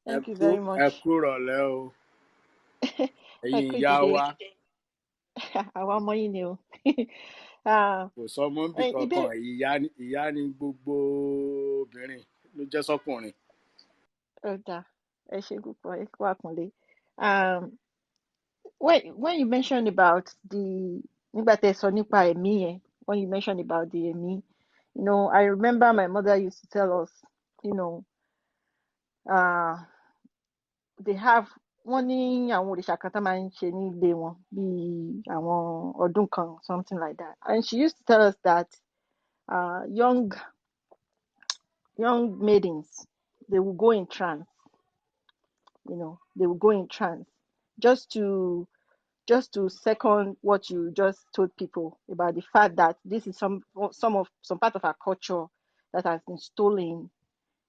Thank you very ẹ much. kú rọ̀lẹ́ o Ẹ ẹ̀yin kú ìyá ìdìde. wa. Àwa ọmọ yín ni o. Ah, Kò sọmọ ń bì kankan, ìbéèrè. ìyá ni gbogbo obìnrin ló jẹ́ sọ́kùnrin. Ó dáa. Ẹ ṣé púpọ̀, ẹ kú àpọ́nlé. Um, when you mentioned about nígbà tẹ́ sọ nípa ẹ̀mí yẹn, when you mentioned about the ẹ̀mí, I remember my mother used to tell us, you know, uh, they have wọ́n ní àwọn òrìṣà kan tó máa ń ṣe ní ilé wọn bíi àwọn ọdún kan, something like that. And she used to tell us that young maidens, they will go in trance, they will go in trance just to second what you just told people about the fact that this is some part of our culture that has been stolen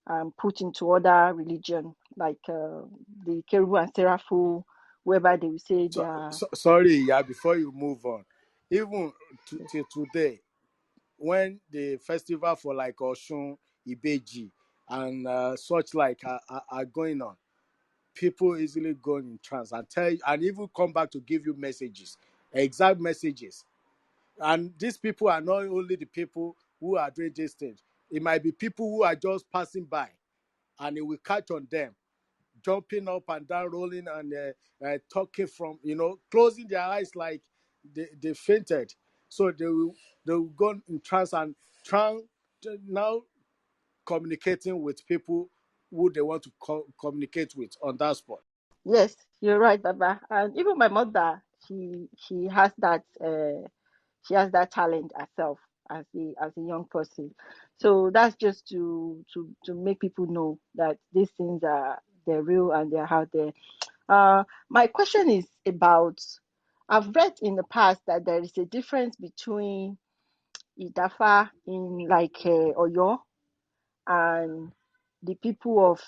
and put into other religion, like the Kerubu and Seraphim, whereby they will say they are. Sorry, yeah, before you move on. Even till today, when the festival for like Oshun, Ibeji, and such like are going on, people easily go in trance and tell you, and even come back to give you messages, exact messages. And these people are not only the people who are doing these things. It might be people who are just passing by, and it will catch on them, jumping up and down, rolling and talking from, closing their eyes like they fainted. So they will go in trance and trying now communicating with people who they want to communicate with on that spot. Yes, you're right, Baba. And even my mother, she has that talent herself as a young person. So that's just to make people know that these things they're real and they're out there. My question is about, I've read in the past that there is a difference between Idafa in like Oyo and the people of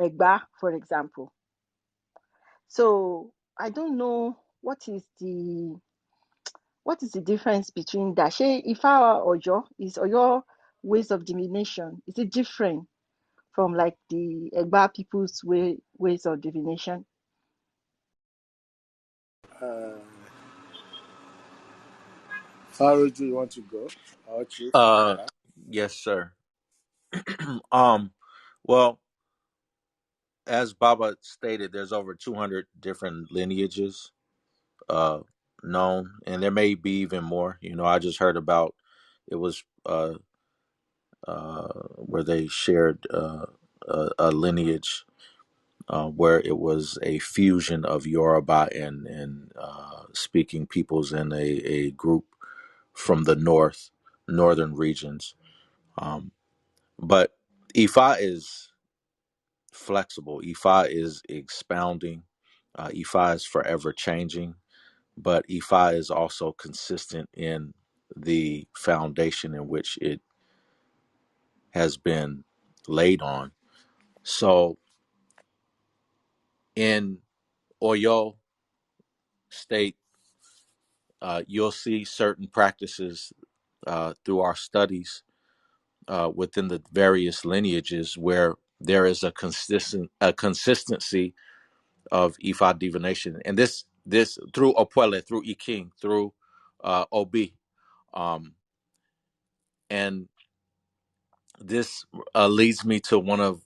Egba, for example. So I don't know what is the difference between that. Ṣé Ifá Oyo, is Oyo ways of divination, is it different from like the Egba people's ways of divination? Uh, Farouj, do you want to go? Or Chief? Uh, yes, sir. Well, as Baba stated, there's over 200 different lineages uh known, and there may be even more. I just heard about it was where they shared a lineage where it was a fusion of Yoruba and speaking peoples in a group from the northern regions. Um, but Ifa is flexible. Ifa is expounding. Ifa is forever changing, but Ifa is also consistent in the foundation in which it has been laid on. So in Oyo State, you'll see certain practices through our studies within the various lineages where there is a consistency of Ifa divination, and this through Opwele, through Iking, through Obi, and this leads me to one of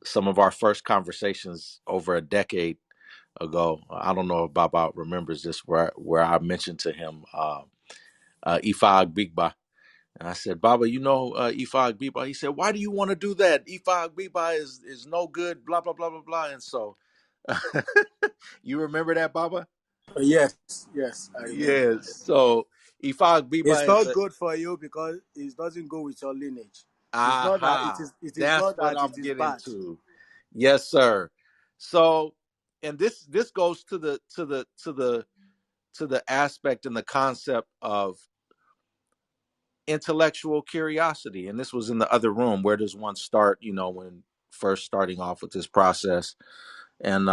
some of our first conversations over a decade ago. I don't know if Baba remembers this, where I mentioned to him Ifa Bigba. And I said, Baba, you know Ifa Bigba? He said, why do you want to do that? Ifa Bigba is no good, blah, blah, blah, blah, blah. And so you remember that, Baba? Yes, yes, I remember. Yes. So Ifa It's Bigba is not a good for you because it doesn't go with your lineage. It's not that it aha. is. It is That's not what that it I'm is getting bad. to. Yes, sir. So, and this goes to the aspect and the concept of intellectual curiosity. And this was in the other room. Where does one start, when first starting off with this process? And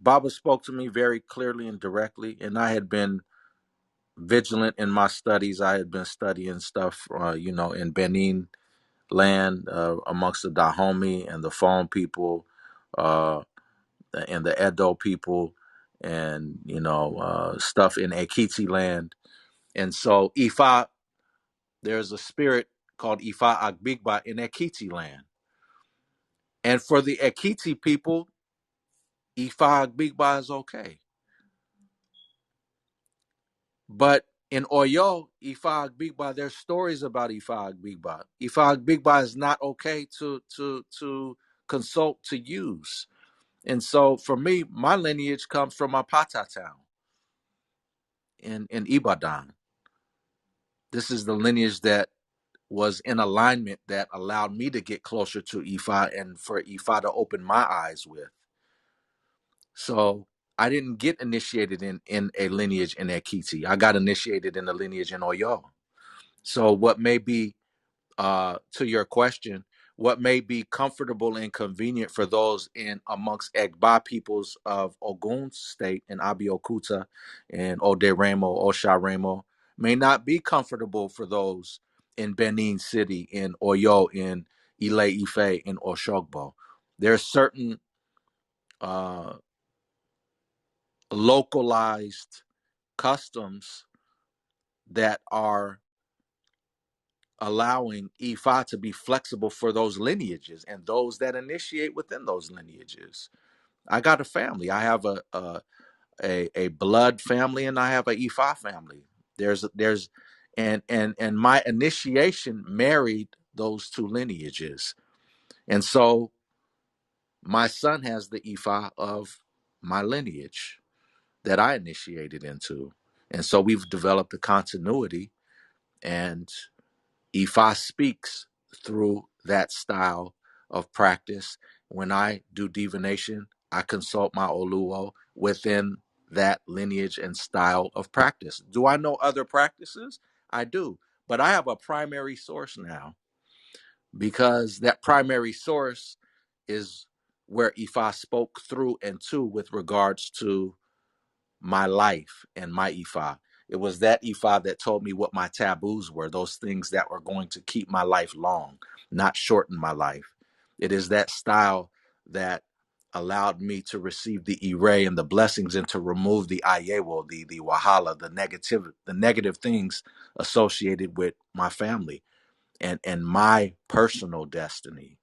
Baba spoke to me very clearly and directly, and I had been vigilant in my studies. I had been studying stuff, in Benin land, amongst the Dahomey and the Fon people, uh, and the Edo people, and stuff in Ekiti land. And so Ifa, there's a spirit called Ifa Agbigba in Ekiti land. And for the Ekiti people, Ifa Agbigba is okay. But in Oyo, Ifa Agbigba, there's stories about Ifa Agbigba. Ifa Agbigba is not okay to consult, to use. And so for me, my lineage comes from Apata town in Ibadan. This is the lineage that was in alignment that allowed me to get closer to Ifa and for Ifa to open my eyes with. So I didn't get initiated in a lineage in Ekiti. I got initiated in a lineage in Oyo. So what may be, to your question, what may be comfortable and convenient for those in amongst Egba peoples of Ogun state and Abiokuta and Oderemo, Osharemo may not be comfortable for those in Benin City, in Oyo, in Ile Ife, in Oshogbo. There are certain uh, localized customs that are allowing Ifa to be flexible for those lineages and those that initiate within those lineages. I got a family. I have a blood family and I have a Ifa family. There's and my initiation married those two lineages. And so my son has the Ifa of my lineage that I initiated into. And so we've developed a continuity, and Ifa speaks through that style of practice. When I do divination, I consult my Oluo within that lineage and style of practice. Do I know other practices? I do. But I have a primary source now, because that primary source is where Ifa spoke through and to with regards to my life and my Ifa. It was that Ifa that told me what my taboos were, those things that were going to keep my life long, not shorten my life. It is that style that allowed me to receive the Ire and the blessings, and to remove the Ayewo, the Wahala, the negative things associated with my family and my personal destiny.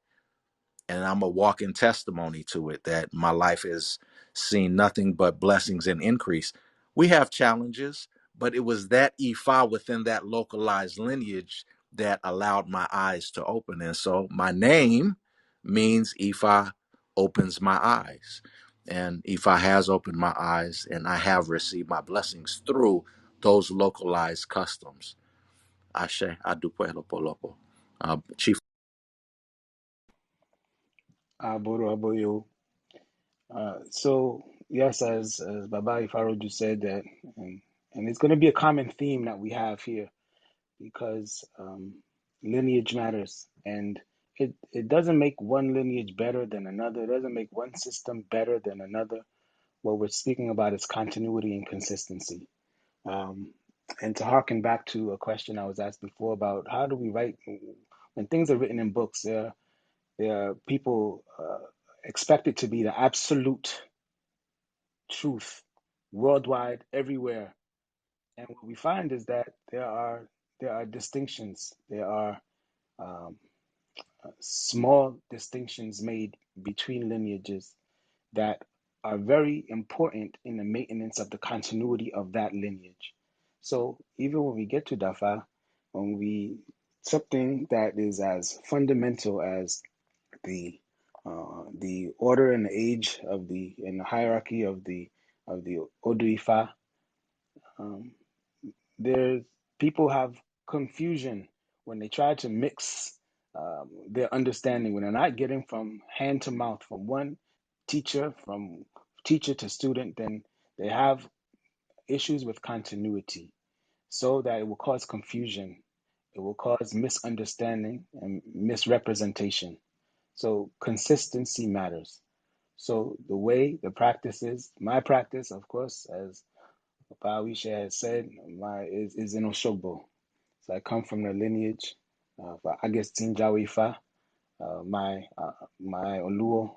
And I'm a walking testimony to it, that my life has seen nothing but blessings and increase. We have challenges, but it was that Ifa within that localized lineage that allowed my eyes to open. And so my name means Ifa opens my eyes. And Ifa has opened my eyes, and I have received my blessings through those localized customs. Ashe, Adu Pueblo Polopo. Chief. Aboro Aboyo. So yes, as Baba Ifaroju said that, and it's going to be a common theme that we have here, because lineage matters, and it doesn't make one lineage better than another. It doesn't make one system better than another. What we're speaking about is continuity and consistency. Um, and to harken back to a question I was asked before about how do we write when things are written in books, there are people expect it to be the absolute truth worldwide, everywhere. And what we find is that there are distinctions, there are um, small distinctions made between lineages that are very important in the maintenance of the continuity of that lineage. So even when we get to Dafa, when we something that is as fundamental as the order and the age of the hierarchy of the Odu Ifa, um, there's people have confusion when they try to mix their understanding when they're not getting from hand to mouth from one teacher, from teacher to student, then they have issues with continuity, so that it will cause confusion, it will cause misunderstanding and misrepresentation. So consistency matters. So the way the practice is, my practice, of course, as Awise has said, is in Oshogbo. So I come from the lineage of Augustine Jawifa, my Oluo,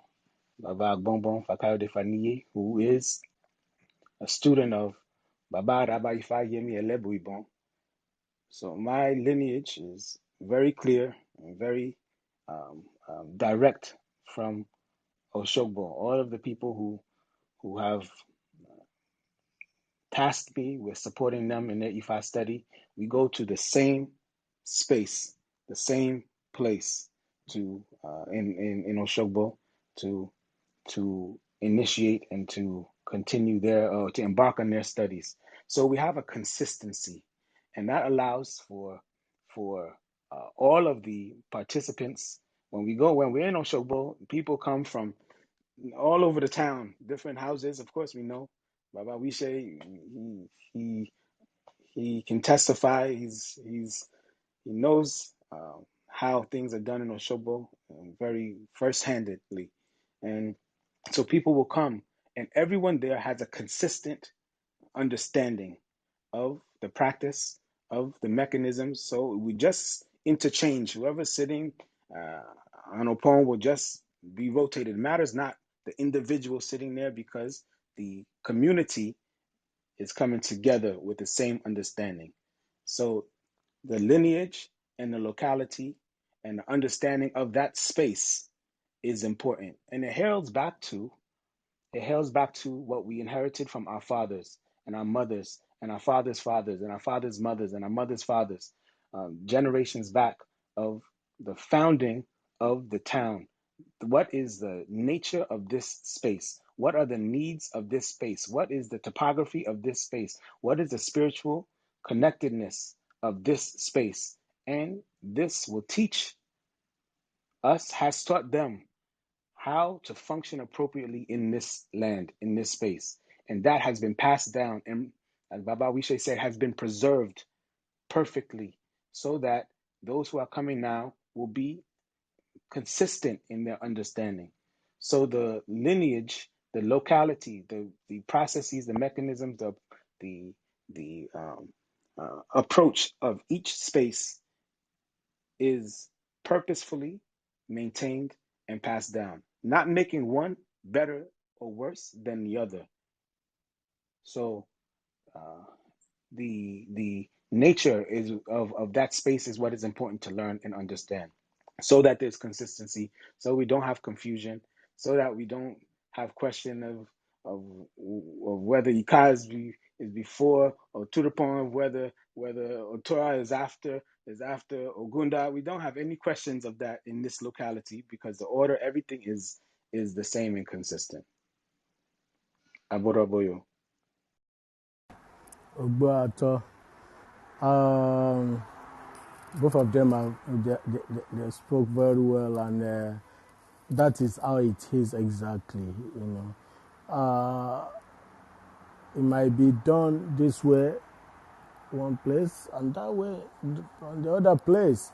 Baba Bonbon Fakayo de Faniye, who is a student of Baba Rabba Ifa Yemi Elebuibon. So my lineage is very clear and very direct from Oshogbo. All of the people who have tasked me with supporting them in their IFA study, we go to the same space, the same place to in Oshogbo to initiate and to continue their to embark on their studies. So we have a consistency, and that allows for all of the participants. When we're in Oshogbo, people come from all over the town, different houses. Of course, we know Baba Wishe. He he can testify. He knows how things are done in Oshobo very first-handedly, and so people will come, and everyone there has a consistent understanding of the practice, of the mechanisms. So we just interchange. Whoever's sitting on a poem will just be rotated. It matters not the individual sitting there, because the community is coming together with the same understanding. So the lineage and the locality and the understanding of that space is important. And it hails back to what we inherited from our fathers and our mothers and our fathers' fathers and our fathers' mothers and our mothers' fathers, generations back, of the founding of the town. What is the nature of this space? What are the needs of this space? What is the topography of this space? What is the spiritual connectedness of this space? And this will teach us, has taught them how to function appropriately in this land, in this space. And that has been passed down, and as Baba Wishe said, has been preserved perfectly, so that those who are coming now will be consistent in their understanding. So the lineage, the locality, the processes, the mechanisms, the approach of each space is purposefully maintained and passed down, not making one better or worse than the other. So uh, the nature is of that space is what is important to learn and understand, so that there's consistency, so we don't have confusion, so that we don't have question of whether Ikaz is before or to the point of whether Otora is after Ogunda. We don't have any questions of that in this locality, because the order, everything is the same and consistent. Aboraboyo. Ogbuato. Um, both of them are, they spoke very well, and that is how it is exactly. It might be done this way, one place, and that way on the other place.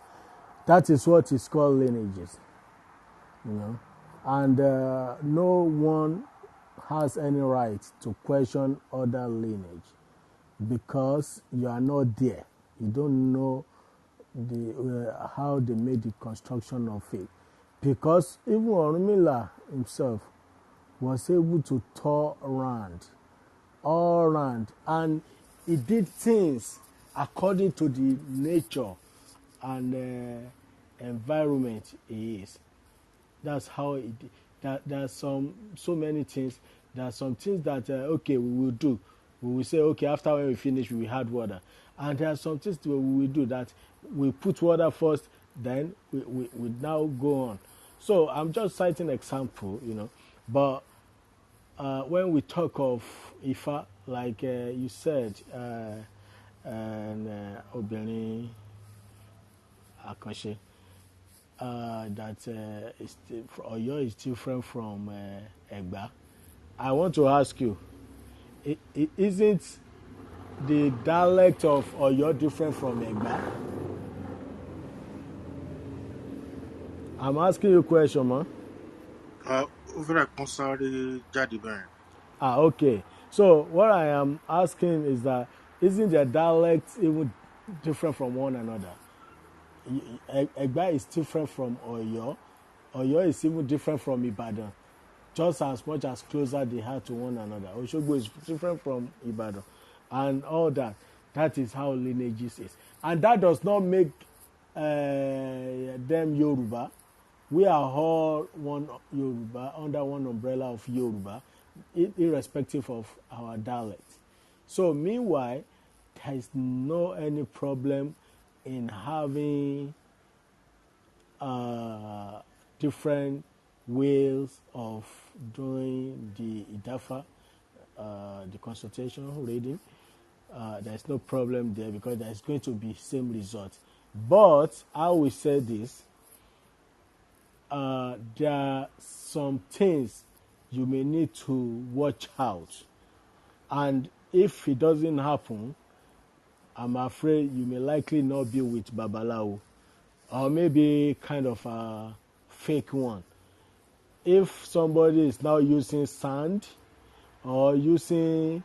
That is what is called lineages, you know. And no one has any right to question other lineage, because you are not there. You don't know how they made the construction of it. Because even Orunmila himself was able to tour around, all around, and he did things according to the nature and environment he is. That's how it. That there's so many things. There are some things that okay we will do. We will say okay after when we finish we will add water, and there are some things we will do that we put water first, then we now go on. So I'm just citing example, but when we talk of Ifa, like you said, and Obìnrin Akànṣe, that Oyo is different from Egba. I want to ask you, isn't the dialect of Oyo different from Egba? I'm asking you a question, man. Over a concert, Jadi Ben. Okay. So what I am asking is that isn't their dialect even different from one another? Egba is different from Oyo. Oyo is even different from Ibadan. Just as much as closer they are to one another. Oshogbo is different from Ibadan. And all that. That is how lineages is. And that does not make them Yoruba. We are all one Yoruba, under one umbrella of Yoruba, irrespective of our dialect. So meanwhile, there is no any problem in having different ways of doing the Idafa, the consultation reading. There's no problem there because there's going to be same result. But I will say this, there are some things you may need to watch out. And if it doesn't happen, I'm afraid you may likely not be with Babalawo, or maybe kind of a fake one. If somebody is now using sand or using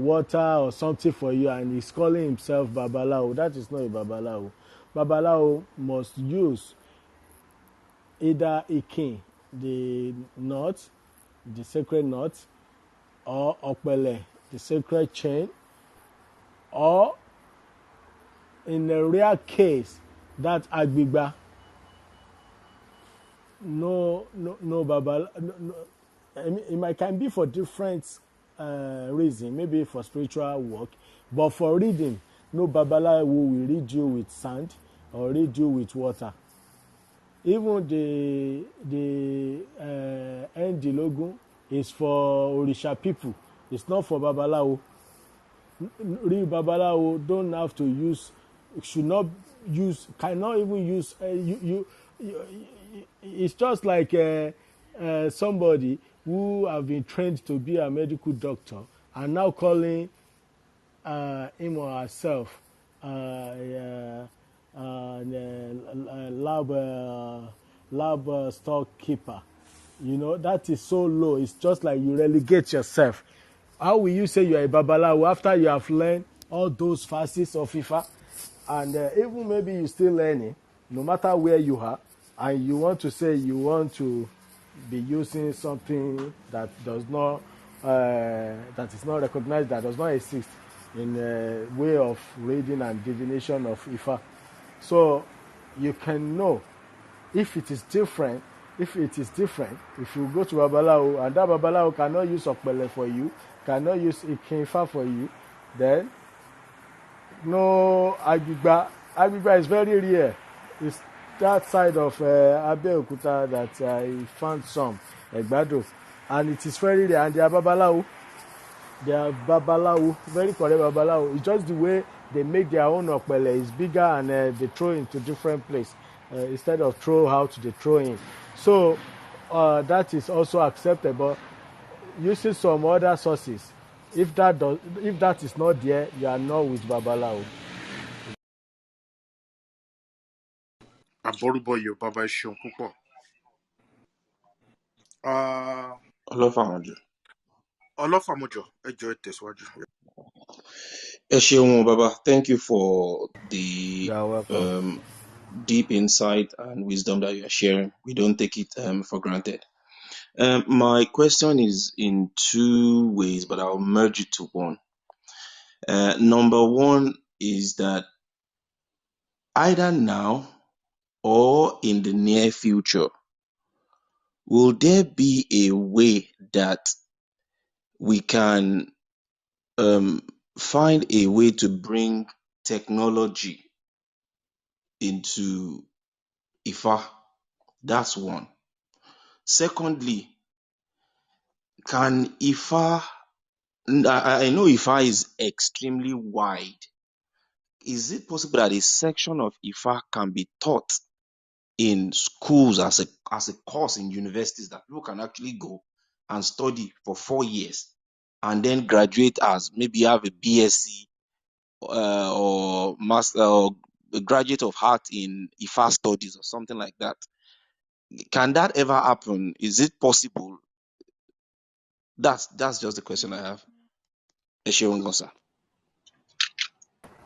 water or something for you and he's calling himself Babalawo, that is not a Babalawo. Babalawo must use either Ikin, the knot, the sacred knot, or Okpele, the sacred chain, or in a rare case, that Agbigba, no Babalawo. No, I mean, it might can be for different reason, maybe for spiritual work, but for reading, no Babalawo will read you with sand or read you with water. Even the Endilogun is for Orisha people. It's not for Babalawo. Real Babalawo don't have to use, should not use, cannot even use. It's just like somebody who have been trained to be a medical doctor and now calling him or herself lab storekeeper. That is so low. It's just like you relegate yourself. How will you say you are a Babalawo after you have learned all those facets of FIFA? And even maybe you still learning, no matter where you are, and you want to say you want to be using something that does not, that is not recognized, that does not exist in a way of reading and divination of Ifa. So you can know if it is different. If you go to Babalawo and that Babalawo cannot use Okpele for you, cannot use Ikinfa for you, then no Agbigba. Agbigba is very rare. It's that side of Abeokuta that I found some Egbado, and it is very rare. And they are Babalawo. Very correct Babalawo. It's just the way they make their own Okpele is bigger and they throw into different place instead of throw out, they throw in. So that is also acceptable. Using some other sources, if that is not there, you are not with Babalawo. Aboruboyo, Baba Shon Pupo. Ọlọ́fàmọ́jọ. Olofamojo, Ejo Teswaju. Ẹ ṣeun Baba, thank you for the You are welcome. deep insight and wisdom that you are sharing. We don't take it for granted. My question is in two ways, but I'll merge it to one. Number one is that either now or in the near future, will there be a way that we can find a way to bring technology into IFA? That's one. Secondly, can IFA, I know IFA is extremely wide. Is it possible that a section of IFA can be taught in schools as a course in universities that people can actually go and study for 4 years and then graduate as maybe have a BSc or master or a graduate of art in IFA studies or something like that? Can that ever happen? Is it possible? That's just the question I have. Esheun Gosa.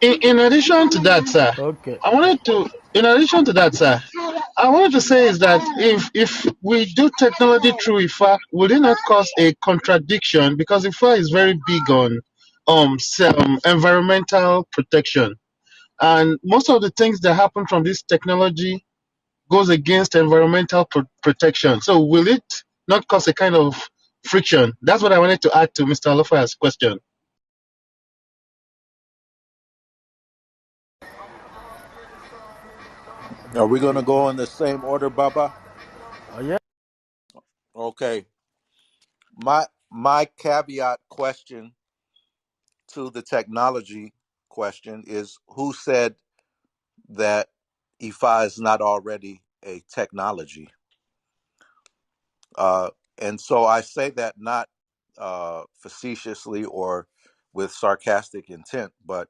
In addition to that, sir, Okay. in addition to that, sir, I wanted to say is that if we do technology through IFA, would it not cause a contradiction? Because IFA is very big on environmental protection, and most of the things that happen from this technology goes against environmental protection. So will it not cause a kind of friction? That's what I wanted to add to Mr. Alofa's question. Are we going to go in the same order, Baba? Oh, yeah. Okay. My caveat question to the technology question is, who said that EFI is not already a technology? Uh, and so I say that not facetiously or with sarcastic intent, but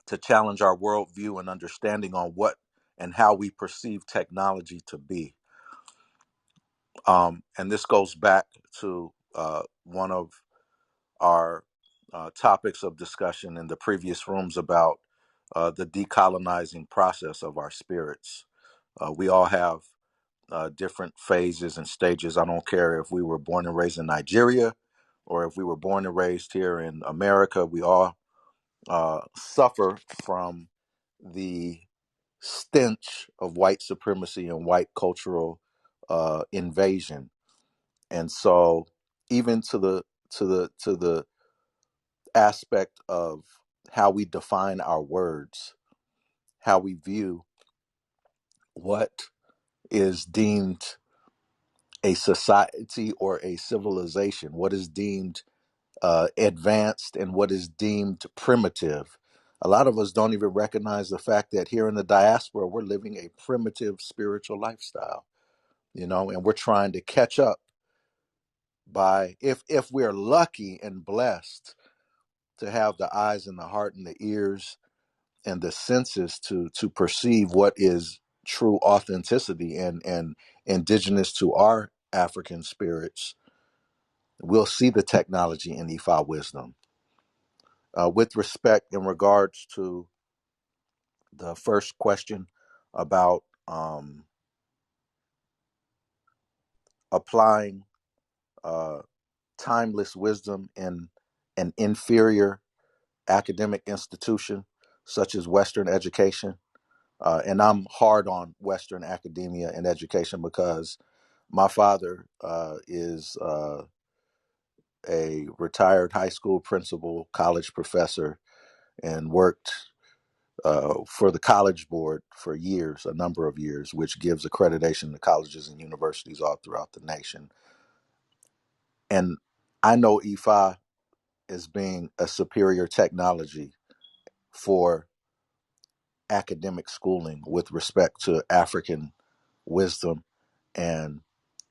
to challenge our worldview and understanding on what and how we perceive technology to be. And this goes back to one of our topics of discussion in the previous rooms about the decolonizing process of our spirits. We all have different phases and stages. I don't care if we were born and raised in Nigeria or if we were born and raised here in America. We all suffer from the stench of white supremacy and white cultural invasion. And so, even to the aspect of how we define our words, how we view what is deemed a society or a civilization, what is deemed advanced and what is deemed primitive. A lot of us don't even recognize the fact that here in the diaspora, we're living a primitive spiritual lifestyle, and we're trying to catch up by, if we're lucky and blessed to have the eyes and the heart and the ears and the senses to perceive what is true authenticity and indigenous to our African spirits, we'll see the technology in Ifa wisdom. With respect in regards to the first question about applying uh, timeless wisdom in an inferior academic institution such as Western education. And I'm hard on Western academia and education because my father is a retired high school principal, college professor, and worked for the College Board for years, a number of years, which gives accreditation to colleges and universities all throughout the nation. And I know IFA as being a superior technology for academic schooling with respect to African wisdom and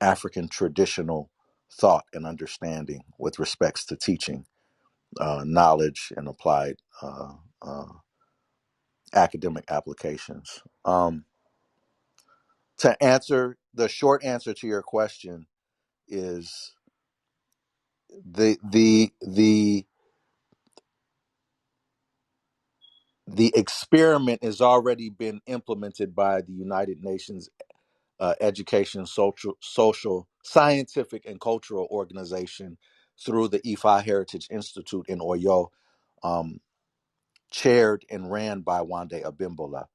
African traditional thought and understanding with respects to teaching, knowledge, and applied uh, academic applications. To answer the short answer to your question is the the experiment has already been implemented by the United Nations Education, Social, Scientific, and Cultural Organization through the IFA Heritage Institute in Oyo. Um, chaired and ran by Wande Abimbola.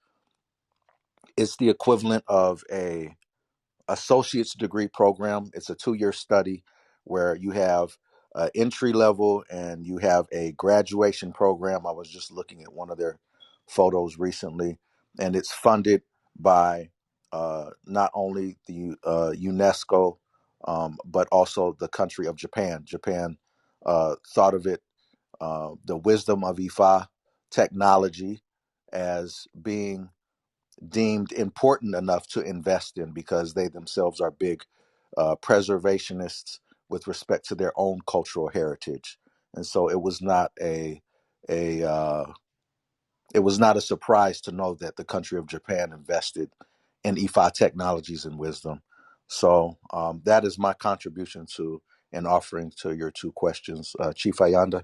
It's the equivalent of a associate's degree program. It's a 2-year study where you have entry level and you have a graduation program. I was just looking at one of their photos recently, and it's funded by not only the UNESCO, but also the country of Japan. Japan thought of it, the wisdom of IFA technology, as being deemed important enough to invest in because they themselves are big preservationists with respect to their own cultural heritage. And so a it was not a surprise to know that the country of Japan invested in IFA technologies and wisdom. So that is my contribution to and offering to your two questions, Chief Ayanda.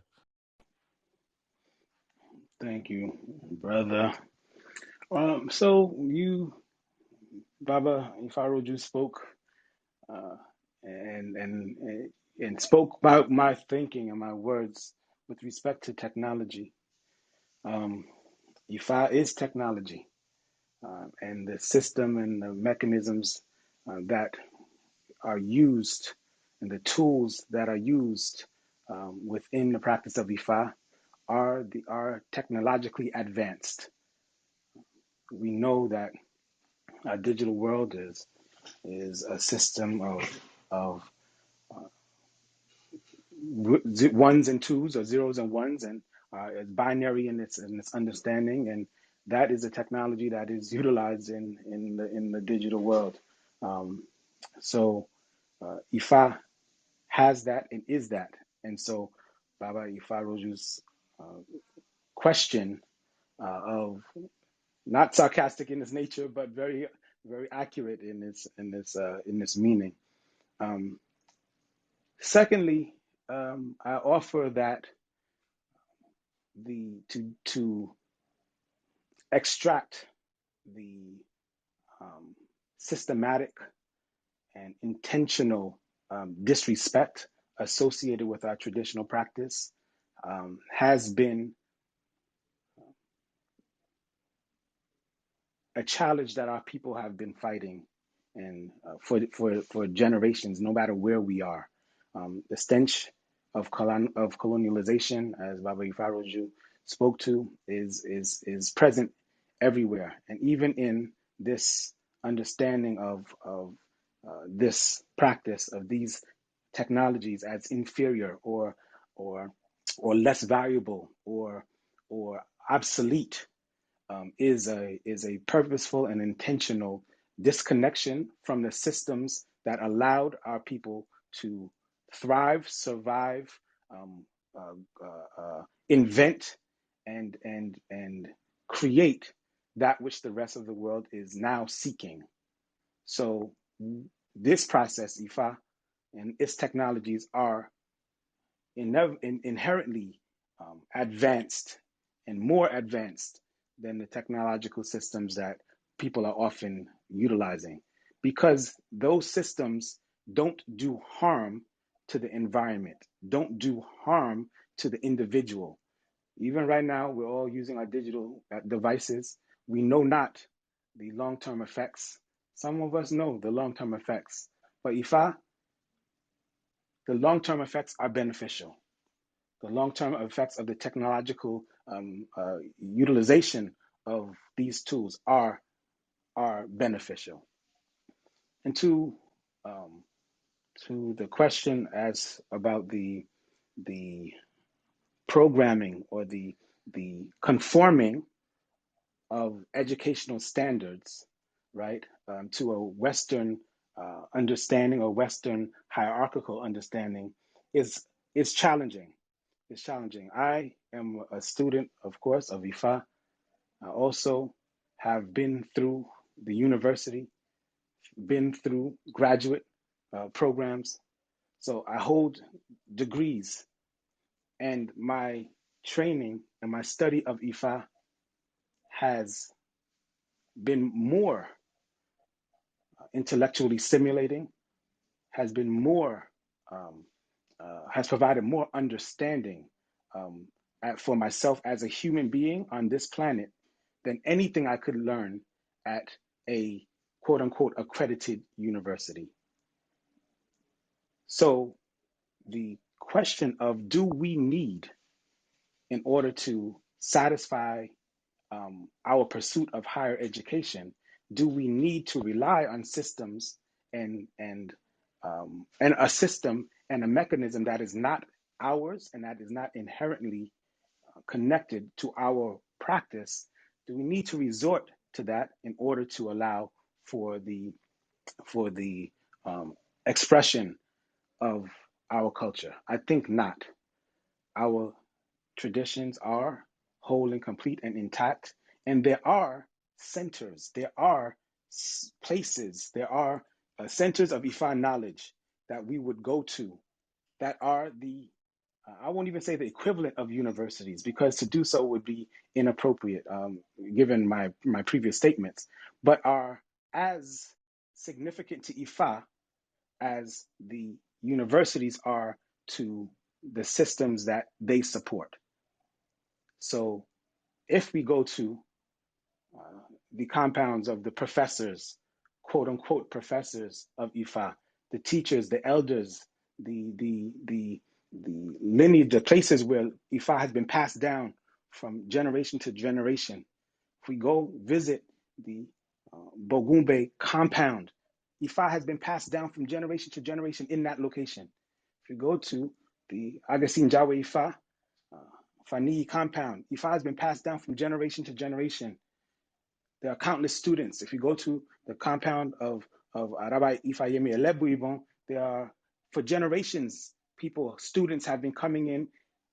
Thank you, brother. So you, Baba Ifaroju, spoke uh, and and and spoke about my thinking and my words with respect to technology. Um, Ifa is technology, and the system and the mechanisms that are used and the tools that are used within the practice of Ifa are technologically advanced. We know that our digital world is a system of ones and twos or zeros and ones, and it's binary in its understanding, and that is a technology that is utilized in the digital world. Um, so Ifa has that and is that, and so Baba Ifa Roju's question of not sarcastic in its nature, but very accurate in this meaning. Um, Secondly, I offer that the to extract the um, systematic and intentional disrespect associated with our traditional practice has been a challenge that our people have been fighting and for generations, no matter where we are. The stench of colonialization, as Baba Ifaroju spoke to, is present everywhere, and even in this understanding of this practice of these technologies as inferior or or less valuable or obsolete is a purposeful and intentional disconnection from the systems that allowed our people to thrive, survive, um, invent, and create that which the rest of the world is now seeking. So this process, IFA, and its technologies are inherently advanced and more advanced than the technological systems that people are often utilizing because those systems don't do harm to the environment, don't do harm to the individual. Even right now, we're all using our digital devices. We know not the long term effects. Some of us know the long term effects, but IFA, the long term effects are beneficial. The long-term effects of the technological utilization of these tools are beneficial. And to the question as about the programming or the conforming of educational standards, right, to a Western understanding or Western hierarchical understanding is challenging. It's challenging. I am a student, of course, of IFA. I also have been through the university, been through graduate programs. So I hold degrees, and my training and my study of IFA has been more intellectually stimulating, has been more, has provided more understanding for myself as a human being on this planet than anything I could learn at a quote unquote accredited university. So the question of do we need, in order to satisfy our pursuit of higher education, do we need to rely on systems and a system and a mechanism that is not ours and that is not inherently connected to our practice? Do we need to resort to that in order to allow for the expression of our culture? I think not. Our traditions are whole and complete and intact, and there are centers, there are places, there are centers of Ifa knowledge that we would go to that are the I won't even say the equivalent of universities, because to do so would be inappropriate, given my previous statements, but are as significant to Ifa as the universities are to the systems that they support. So if we go to the compounds of the professors, quote unquote professors of Ifa, the teachers, the elders, the lineage, the places where Ifa has been passed down from generation to generation. If we go visit the Bogumbe compound, Ifa has been passed down from generation to generation in that location. If we go to the Agassiz Jawe Ifa, Fani compound, Ifa has been passed down from generation to generation. There are countless students. If you go to the compound of Rabbi Ifayemi Elebuibon, there are, for generations, students have been coming in,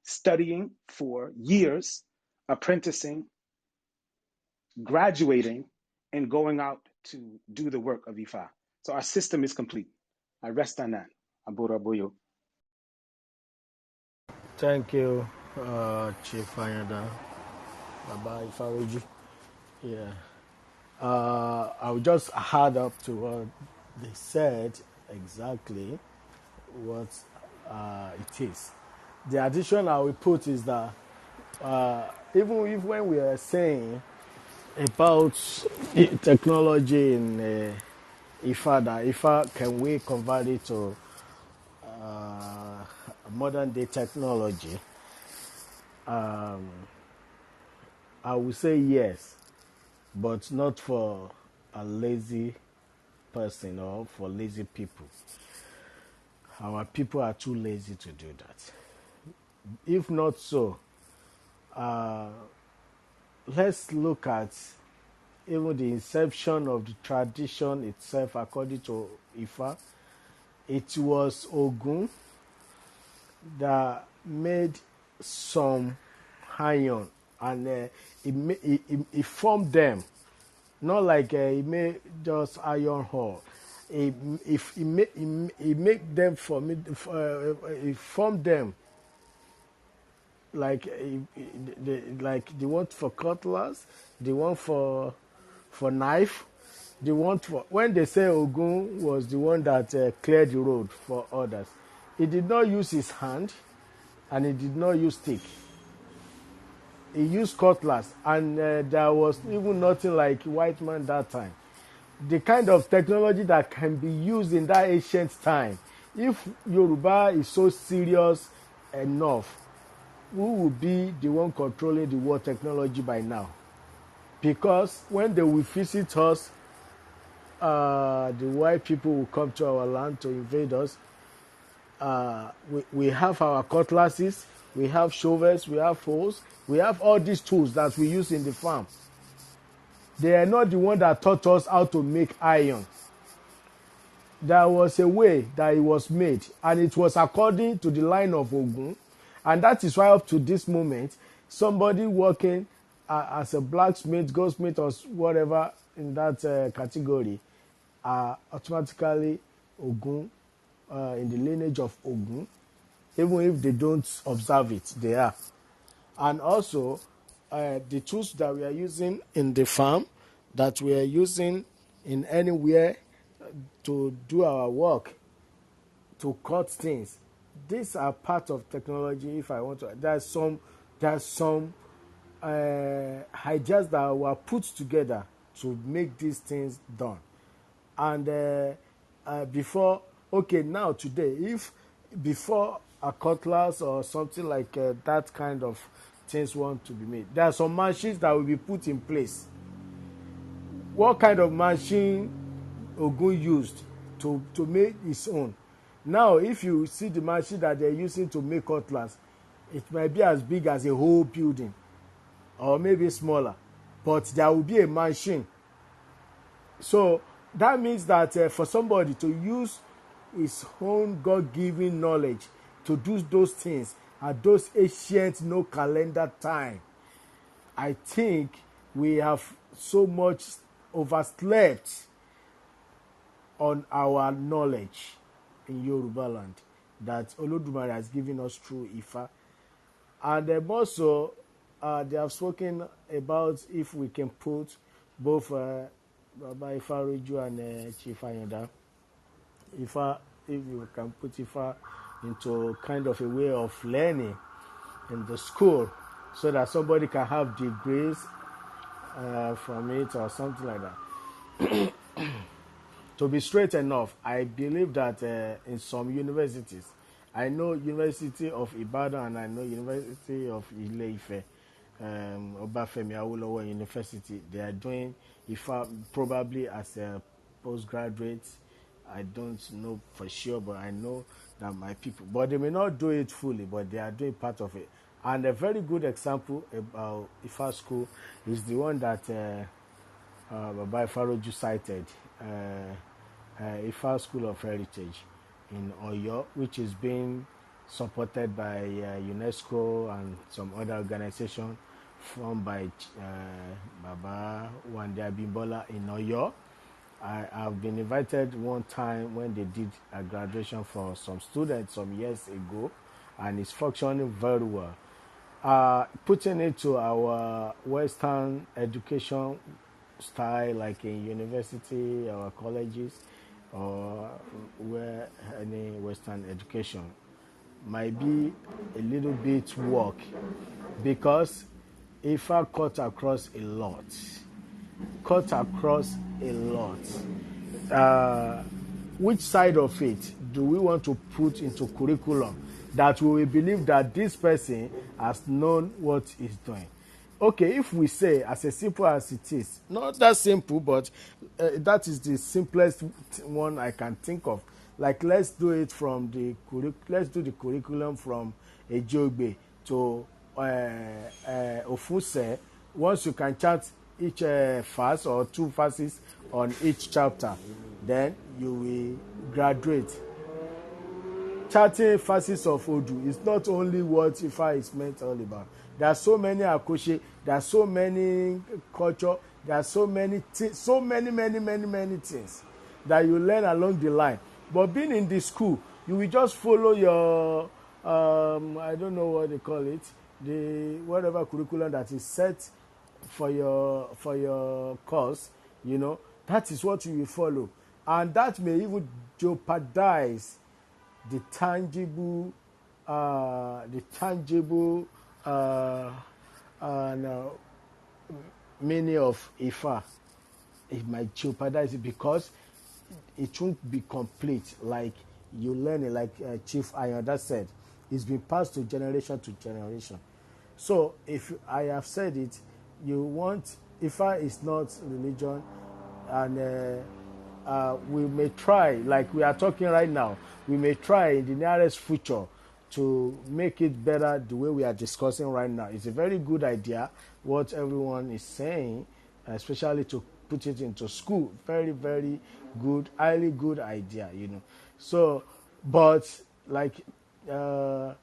studying for years, apprenticing, graduating, and going out to do the work of Ifa. So our system is complete. I rest on that. Abura Boyo. Thank you, Chief Ayanda. Bye-bye, Faroji. Yeah. I will just add up to what they said, exactly what it is. The addition I will put is that even if when we are saying about technology in IFA, that IFA, can we convert it to modern day technology? I will say yes, but not for a lazy person or for lazy people. Our people are too lazy to do that. If not so, let's look at even the inception of the tradition itself. According to Ifa, it was Ogun that made some iron, and he formed them, not like he made just iron ore. He make them for me. He formed them like the one for cutlass, the one for knife, the one for, when they say Ogun was the one that cleared the road for others, he did not use his hand and he did not use stick. He used cutlass, and there was even nothing like white man that time. The kind of technology that can be used in that ancient time, if Yoruba is so serious enough, who will be the one controlling the world technology by now? Because when they will visit us, the white people will come to our land to invade us. We have our cutlasses, we have shovels, we have hoes, we have all these tools that we use in the farm. They are not the one that taught us how to make iron. There was a way that it was made, and it was according to the line of Ogun. And that is why up to this moment, somebody working as a blacksmith, goldsmith, or whatever in that category are automatically Ogun, in the lineage of Ogun. Even if they don't observe it, they are. And also, the tools that we are using in the farm, that we are using in anywhere to do our work, to cut things, these are part of technology. If I want to, there's some There's some ideas that were put together to make these things done. And before, okay, now today, if before a cutlass or something like that kind of things want to be made, there are some machines that will be put in place. What kind of machine Ogun used to make his own? Now, if you see the machine that they're using to make cutlass, it might be as big as a whole building or maybe smaller, but there will be a machine. So that means that for somebody to use his own God-given knowledge to do those things at those ancient no calendar time, I think we have so much overslept on our knowledge in Yoruba land that Olodumare has given us through Ifa. And also, they have spoken about if we can put both Baba Ifa Reju and Chief Ayanda, Ifa, if we can put Ifa into kind of a way of learning in the school so that somebody can have degrees from it or something like that. To be straight enough, I believe that in some universities, I know University of Ibadan and I know University of Ile-Ife, Obafemi Awolowo University, they are doing IFA probably as a postgraduate. I don't know for sure, but I know that my people, but they may not do it fully, but they are doing part of it. And a very good example about IFA school is the one that Baba Faroju cited, IFA School of Heritage in Oyo, which is being supported by UNESCO and some other organization formed by Baba Wande Abimbola in Oyo. I've been invited one time when they did a graduation for some students some years ago, and it's functioning very well. Putting it to our Western education style, like in university or colleges or where any Western education, might be a little bit work because if I cut across a lot, which side of it do we want to put into curriculum that we will believe that this person has known what he's doing? Okay, if we say as simple as it is, not that simple, but that is the simplest one I can think of. Like let's do it from the let's do the curriculum from Ejogbe to Ofuse. Once you can chant each verse or two verses on each chapter, then you will graduate. Chanting verses of Odu is not only what Ifa is meant all about. There are so many Akoshe, there are so many culture, there are so many so many things that you learn along the line. But being in the school, you will just follow your I don't know what they call it, the whatever curriculum that is set for your course, you know, that is what you will follow. And that may even jeopardize the tangible uh, meaning of Ifa. It might jeopardize it because it won't be complete. Like you learn it, like Chief Ayanda said, it's been passed to generation. So if I have said it, you want Ifa is not religion, and we may try, like we are talking right now, we may try in the nearest future to make it better the way we are discussing right now. It's a very good idea what everyone is saying, especially to put it into school. Very, very good, highly good idea, you know. So, but like Chief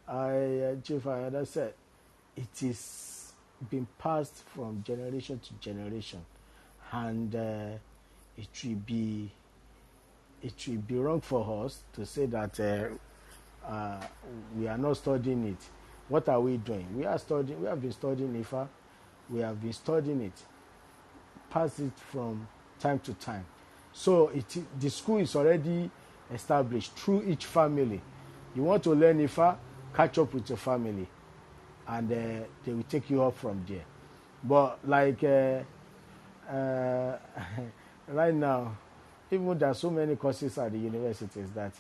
Ayada said, it is been passed from generation to generation, and it will be wrong for us to say that we are not studying it. What are we doing? We are studying. We have been studying IFA. We have been studying it. Pass it from time to time. So the school is already established through each family. You want to learn IFA, catch up with your family. and they will take you up from there. But like uh, right now, even there are so many courses at the universities that,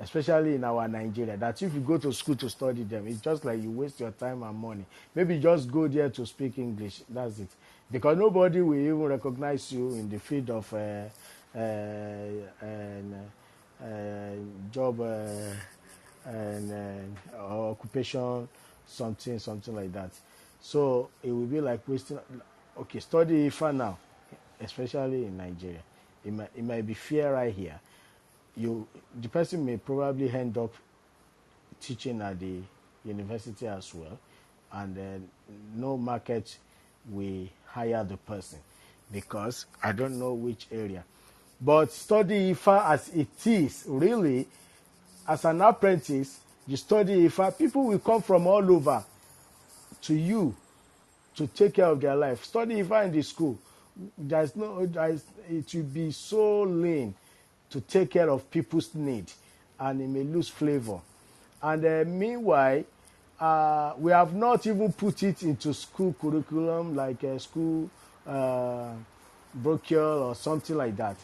especially in our Nigeria, that if you go to school to study them, it's just like you waste your time and money. Maybe just go there to speak English. That's it, because nobody will even recognize you in the field of and, job and or occupation, something like that. So it will be like wasting. Okay, study IFA now, especially in Nigeria. It might be fair right here. The person may probably end up teaching at the university as well, and then no market will hire the person because I don't know which area. But study IFA as it is, really, as an apprentice, you study IFA, people will come from all over to you to take care of their life. Study IFA in the school. It will be so lean to take care of people's need, and it may lose flavor. And meanwhile, we have not even put it into school curriculum like a school brochure or something like that.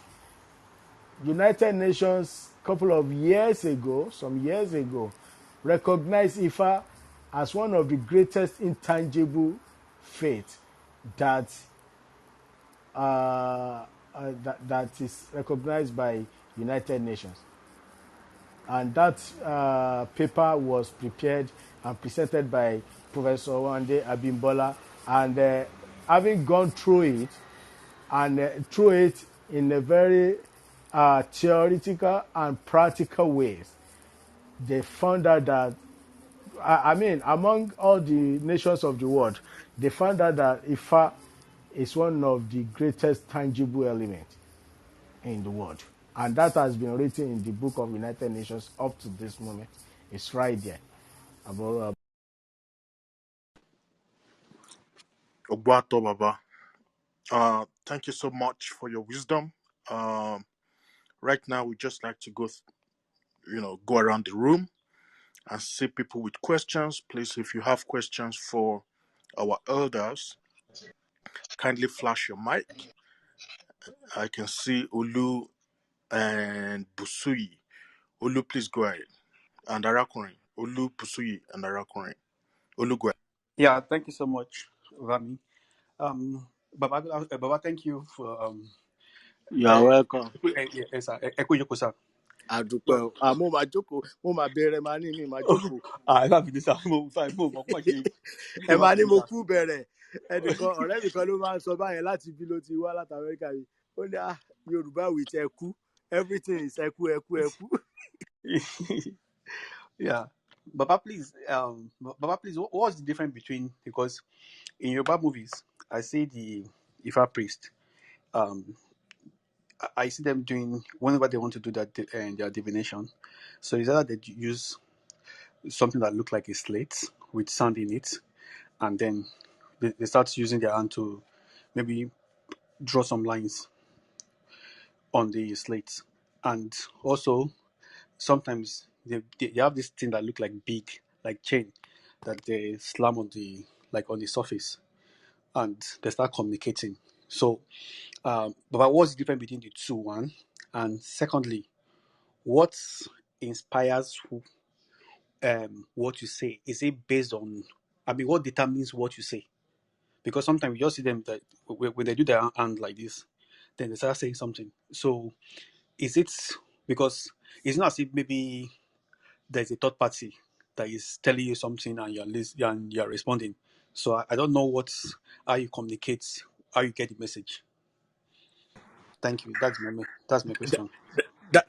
United Nations, couple of years ago, some years ago, recognized IFA as one of the greatest intangible faith that that is recognized by United Nations. And that paper was prepared and presented by Professor Wande Abimbola. And having gone through it, and through it in a very theoretical and practical ways, they found out that, I mean, among all the nations of the world, they found out that IFA is one of the greatest tangible elements in the world. And that has been written in the Book of United Nations up to this moment. It's right there. Ogbato Baba. Thank you so much for your wisdom. Um, right now, we just like to go around the room and see people with questions. Please, if you have questions for our elders, kindly flash your mic. I can see Olu and Busui. Olu, please go ahead. And Arakurin. Olu, Busui, and Arakurin. Olu, go ahead. Yeah, thank you so much, Rami. Baba, Baba, thank you for You are uh, welcome. yes, sir. Ekuyokosa. Àdúpẹ́ o. Mo máa jókòó, mo máa bẹ̀rẹ̀ máa ní mi máa jókòó. I love this. Mo fine. Mo kọ́ ṣe Ẹ ẹ má máa ní bínú mo sá. kú bẹ̀rẹ̀. Ẹnìkan ọ̀rẹ́ mi kan ló máa ń sọ báyẹn láti bí ló ti wá láti Amẹ́ríkà yìí. Ó ní Yorùbá with ẹ̀kú, everything is ẹ̀kú ẹ̀kú ẹ̀kú. Yeah, Baba, please, Baba, please, what's the difference between, because in Yoruba movies, I see the Ifa priest. Um, I see them doing whenever they want to do that their divination. So is that they use something that look like a slate with sand in it, and then they start using their hand to maybe draw some lines on the slate, and also sometimes they have this thing that look like big, like chain, that they slam on the, like on the surface, and they start communicating. So but what's the difference between the two? One, and secondly, what inspires what you say? Is it based on, I mean, what determines what you say? Because sometimes you just see them that when they do their hand like this, then they start saying something. So is it because it's not as if maybe there's a third party that is telling you something and you're responding. So I don't know how you communicate, how you get the message. Thank you. That's my question.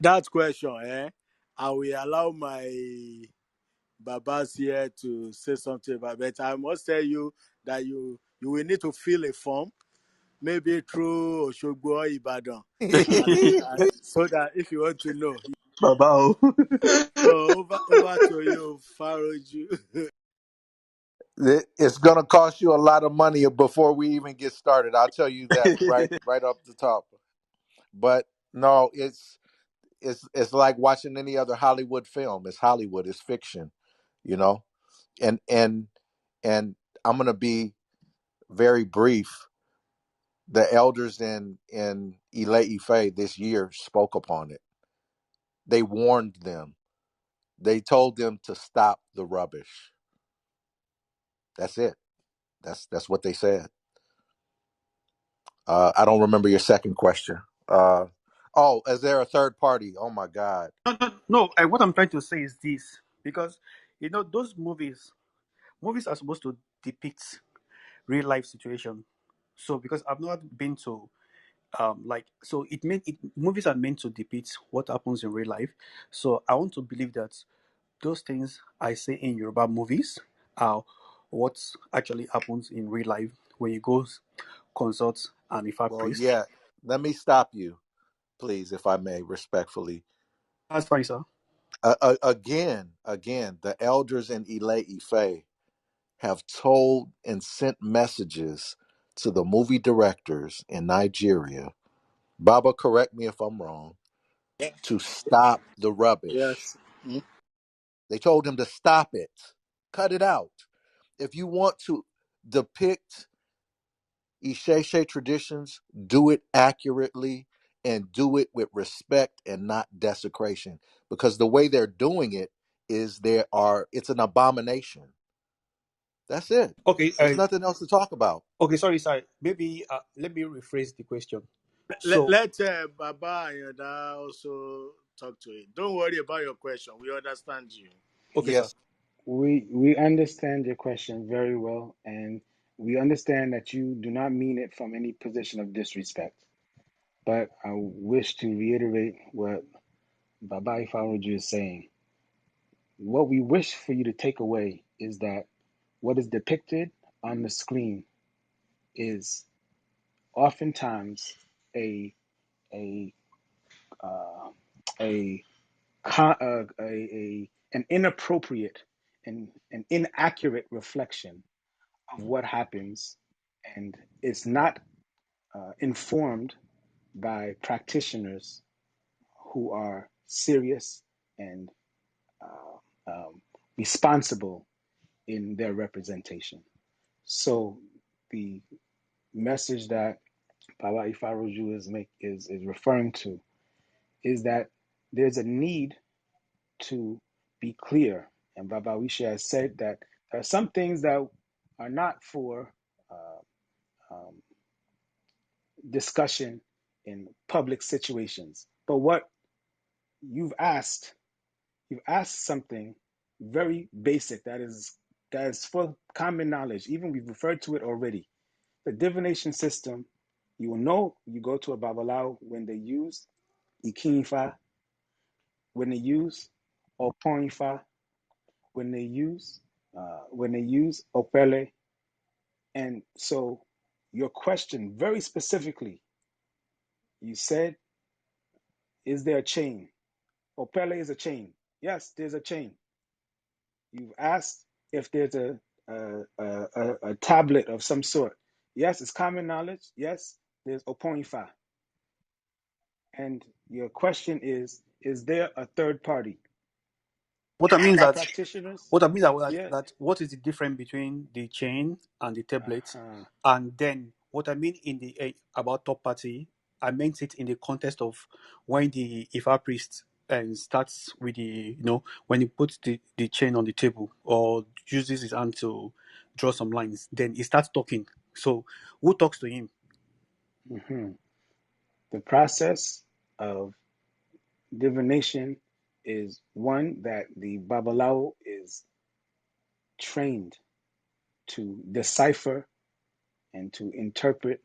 That question, I will allow my Babas here to say something about it. But I must tell you that you will need to fill a form, maybe through Oshogbo or Ibadan, so that if you want to know. Baba. So over to you, Faroju. It's gonna cost you a lot of money before we even get started. I'll tell you that right off the top. But no, it's like watching any other Hollywood film. It's Hollywood. It's fiction, you know. And And I'm going to be very brief. The elders in Ile-Ife this year spoke upon it. They warned them. They told them to stop the rubbish. That's it. That's what they said. I don't remember your second question. Oh, is there a third party? Oh my God. No. What I'm trying to say is this, because those movies are supposed to depict real life situation. So because I've not been to so movies are meant to depict what happens in real life. So I want to believe that those things I say in Yoruba movies are what actually happens in real life when you go consult an Ifa Well, priest. yeah. Let me stop you, please, if I may, respectfully. That's fine, sir. Again, the elders in Ile-Ife have told and sent messages to the movie directors in Nigeria. Baba, correct me if I'm wrong, to stop the rubbish. Yes. Mm. They told him to stop it, cut it out. If you want to depict Isheshe traditions, do it accurately and do it with respect and not desecration. Because the way they're doing it is it's an abomination. That's it. Okay. There's nothing else to talk about. Okay. Sorry. Maybe let me rephrase the question. Let, So, let Baba and Yoda also talk to it. Don't worry about your question. We understand you. okay, sir. Yes. We understand your question very well, and we understand that you do not mean it from any position of disrespect. But I wish to reiterate what Baba Ifaroju is saying. What we wish for you to take away is that what is depicted on the screen is oftentimes a a uh, a, an inappropriate and an inaccurate reflection of what happens, and it's not informed by practitioners who are serious and responsible in their representation. So the message that Baba Ifaroju is referring to is that there's a need to be clear. And Baba Wisha has said that there are some things that are not for uh, um, discussion in public situations. But what you've asked, you've asked something very basic that is for common knowledge. Even we've referred to it already. The divination system, you will know, you go to a Babalawo when they use Ikinfa, when they use Oponfa, when they use Opele. And so your question very specifically, you said, is there a chain? Opele is a chain. Yes, there's a chain. You've asked if there's a tablet of some sort. Yes, it's common knowledge. Yes, there's Oponfa. And your question is there a third party? What I mean is Are that practitioners? what I mean is Yeah. that what is the difference between the chain and the tablet, Uh-huh. and then what I mean in the about third party, I meant it in the context of when the Ifa priest and starts with when he puts the chain on the table or uses his hand to draw some lines, then he starts talking. So who talks to him? Mhm. The process of divination is one that the Babalawo is trained to decipher and to interpret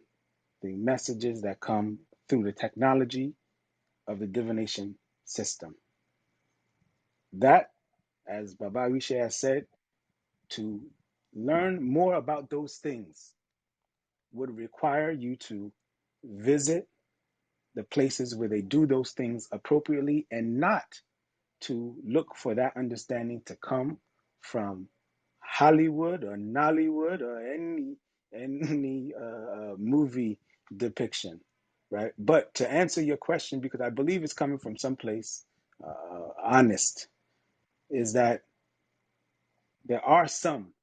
the messages that come through the technology of the divination system. That, as Baba Risha has said, to learn more about those things would require you to visit the places where they do those things appropriately, and not to look for that understanding to come from Hollywood or Nollywood or any movie depiction, right? But to answer your question, because I believe it's coming from someplace honest, is that there are some.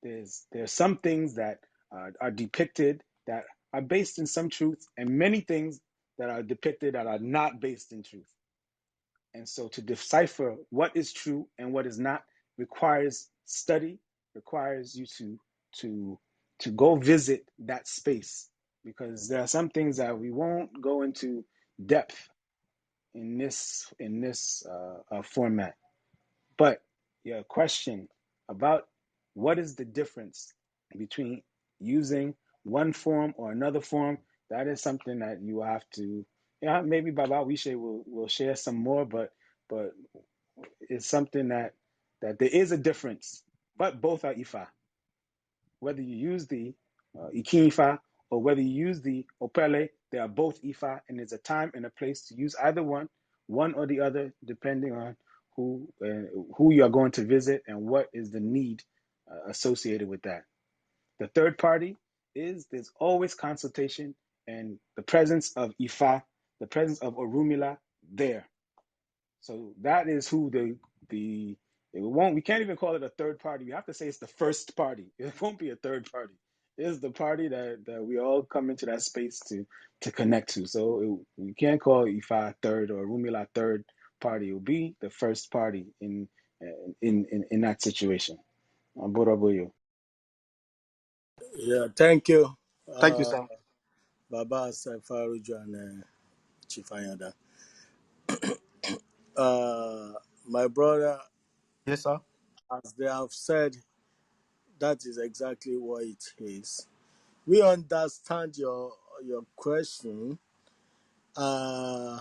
there's some things that are depicted that are based in some truth, and many things that are depicted that are not based in truth. And so to decipher what is true and what is not requires study, requires you to to go visit that space, because there are some things that we won't go into depth in this format. But your question about what is the difference between using one form or another form, that is something that you have to, yeah, maybe Baba Wishe will share some more, but it's something that there is a difference, but both are Ifa. Whether you use the Ikin Ifa or whether you use the Opele, they are both Ifa, and there's a time and a place to use either one or the other, depending on who you are going to visit and what is the need associated with that. The third party is there's always consultation and the presence of Ifa, the presence of Orumila there. So that is who the it won't, we can't even call it a third party. We have to say it's the first party. It won't be a third party. It is the party that we all come into that space to connect to. So we can't call Ifa third or Rumila third party. It will be the first party in that situation. Boroboyo. Yeah, thank you, Thank you, uh, sir. Baba Safarujo and Chief Ayanda. My brother, Yes, sir. as they have said, that is exactly what it is. We understand your question. Uh,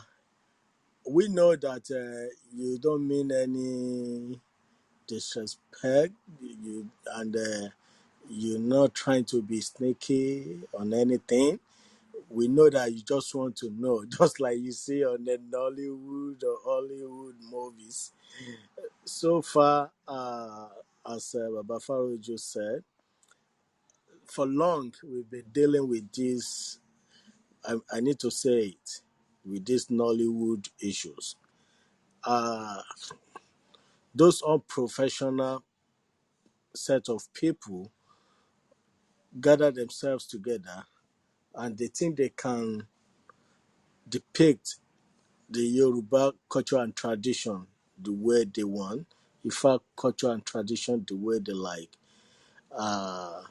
we know that you don't mean any disrespect, and you're not trying to be sneaky on anything. We know that you just want to know, just like you see on the Nollywood or Hollywood movies. So far, as Baba Faro just said, for long we've been dealing with this. I need to say it, with these Nollywood issues. Uh, those unprofessional set of people gather themselves together and they think they can depict the Yoruba culture and tradition the way they want, in fact, culture and tradition the way they like, uh,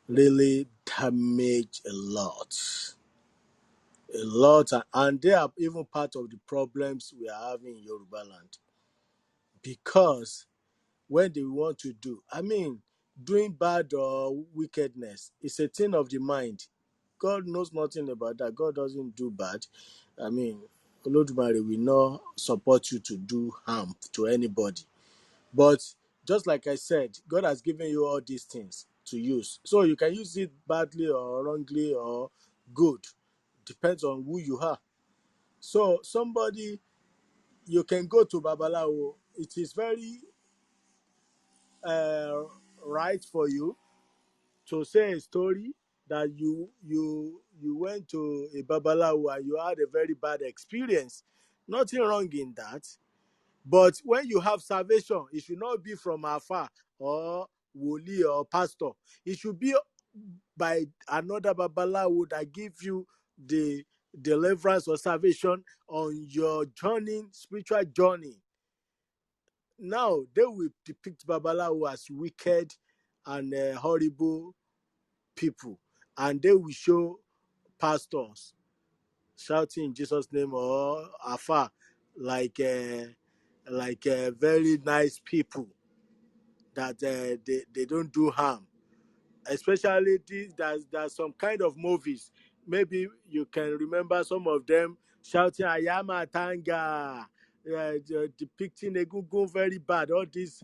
really damage a lot. A lot, and they are even part of the problems we are having in Yoruba land. Because when they want to do, I mean, doing bad or wickedness is a thing of the mind. God knows nothing about that. God doesn't do bad. I mean, Olodumare will not support you to do harm to anybody. But just like I said, God has given you all these things to use. So you can use it badly or wrongly or good. Depends on who you are. So somebody, you can go to Babalawo. It is very uh, right for you to say a story that you went to a Babalawo and you had a very bad experience. Nothing wrong in that. But when you have salvation, it should not be from afar or woli or pastor. It should be by another babalawo that give you the deliverance or salvation on your journey, spiritual journey. Now they will depict babalawo as wicked and horrible people, and they will show pastors shouting in Jesus' name or afar like very nice people that they don't do harm. Especially this, there's some kind of movies. Maybe you can remember some of them shouting "Ayama Tanga," depicting Egungun very bad. All these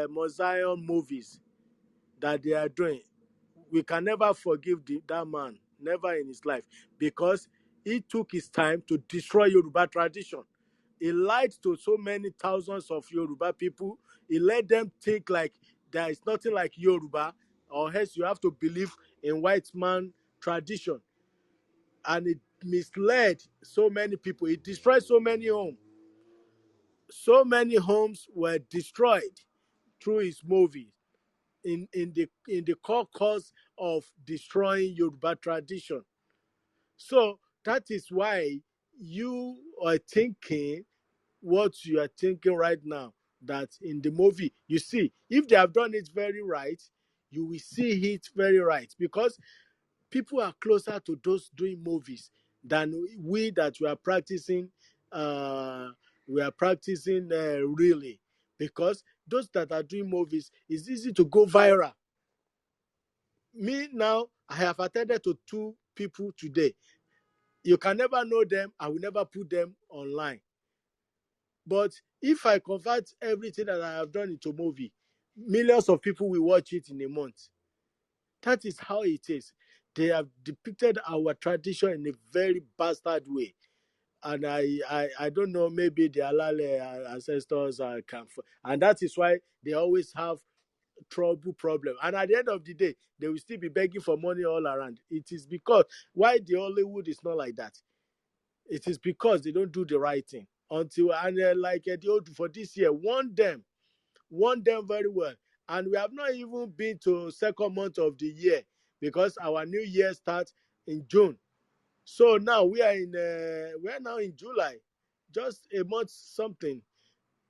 Mosiah movies that they are doing, we can never forgive that man, never in his life, because he took his time to destroy Yoruba tradition. He lied to so many thousands of Yoruba people. He let them think like there is nothing like Yoruba, or else you have to believe in white man tradition. And it misled so many people. It destroyed so many homes. So many homes were destroyed through his movie. in the core cause of destroying Yoruba tradition. So that is why you are thinking what you are thinking right now. That in the movie, you see, if they have done it very right, you will see it very right because people are closer to those doing movies than we that we are practicing. Uh, we are practicing really because those that are doing movies, it's easy to go viral. Me now, I have attended to two people today. You can never know them. I will never put them online. But if I convert everything that I have done into movie, millions of people will watch it in a month. That is how it is. They have depicted our tradition in a very bastard way. And I don't know, maybe the Alale ancestors and that is why they always have problem. And at the end of the day, they will still be begging for money all around. It is because why the Hollywood is not like that. It is because they don't do the right thing until and like the old for this year, warn them very well. And we have not even been to second month of the year because our new year starts in June. So now we are now in July, just a month something,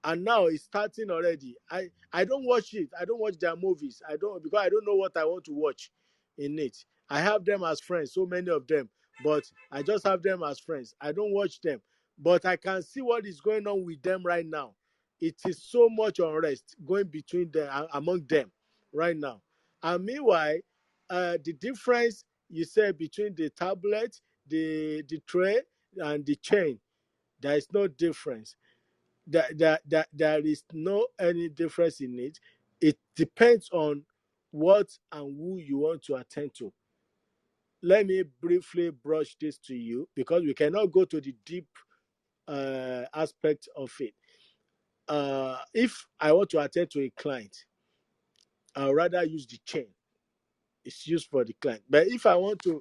and now it's starting already. I don't watch it. I don't watch their movies. I don't because I don't know what I want to watch in it. I have them as friends, so many of them, but I just have them as friends. I don't watch them, but I can see what is going on with them right now. It is so much unrest going between them among them right now. And meanwhile, the difference you said between the tablet, the tray, and the chain, there is no difference. There is no any difference in it. It depends on what and who you want to attend to. Let me briefly brush this to you because we cannot go to the deep aspect of it. If I want to attend to a client, I'd rather use the chain. It's used for the client. But if I want to,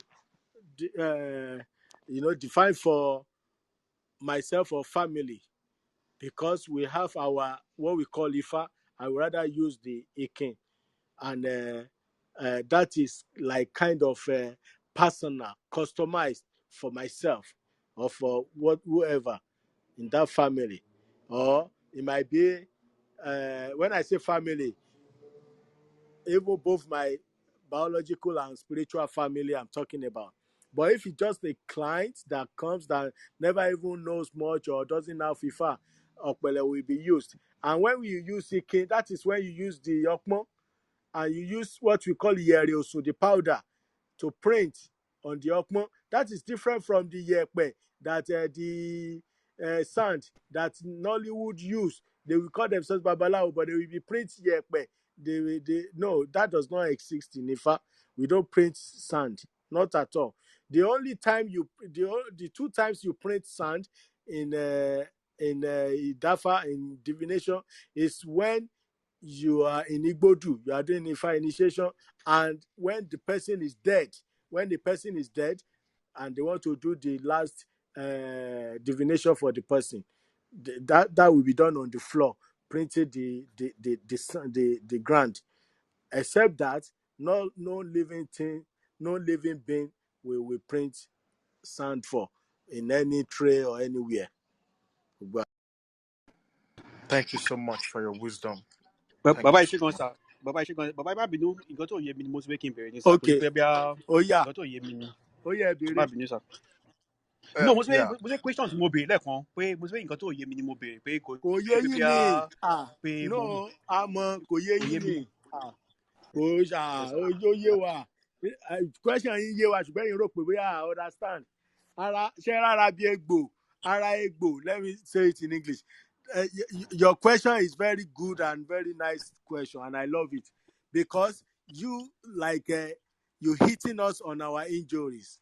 define for myself or family, because we have our what we call IFA, I would rather use the Akin, and that is like kind of personal, customized for myself or for whoever in that family, or it might be when I say family, even both my biological and spiritual family I'm talking about. But if it's just a client that comes that never even knows much or doesn't have FIFA, Okpele will be used. And when you use CK, that is when you use the Yokmo and you use what we call Yeriosu, the powder, to print on the Okmo. That is different from the Yepe, that the sand that Nollywood use. They will call themselves Babalawo, but they will be print Yepe. No, that does not exist in Ifa. We don't print sand, not at all. The only time the two times you print sand in Dafa in divination is when you are in Igbodu, you are doing Ifa initiation, and when the person is dead, and they want to do the last divination for the person, that will be done on the floor, printed the ground. Except that no living thing, no living being will print sand for in any tray or anywhere. But Thank you so much for your wisdom. Thank Bàbá you. ìṣègùn sà, bàbá ẹ má bínú, nǹkan tó yé mi ni mo ti fẹ́ kí n bẹ̀rẹ̀ ní sà, kò ṣe okay, pé bí a oh yeah, nǹkan tó yé mi ni, oh yeah, ẹ má Bere. bínú sà. No, Yeah. mo ti fẹ́ question tí mo béèrè lẹ́ẹ̀kan pé mo ti fẹ́ nǹkan tó yé mi ni mo béèrè pé kò Kò ṣe yé pé bí yín a ni. Ah, pé mo no, àmọ́ kò yé kò yé yín mi. ni. Ah, kò Yes, ṣá sir. ó yé wa. Question yín yé wa ṣùgbọ́n yín rò pé bóyá I understand. Ara ṣé rárá bí egbò, ara egbò. Let me say it in English. Your question is very good and very nice question, and I love it because you like you hitting us on our injuries.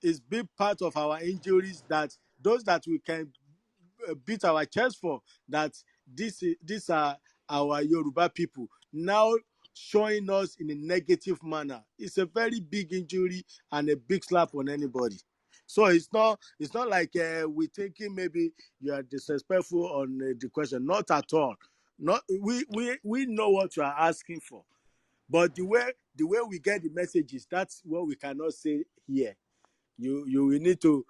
It's big part of our injuries that those that we can beat our chest for, that these are our Yoruba people now showing us in a negative manner. It's a very big injury and a big slap on anybody. So it's not like we're thinking maybe you are disrespectful on the question. Not at all. Not we know what you are asking for, but the way we get the messages, that's what we cannot say here. You will need to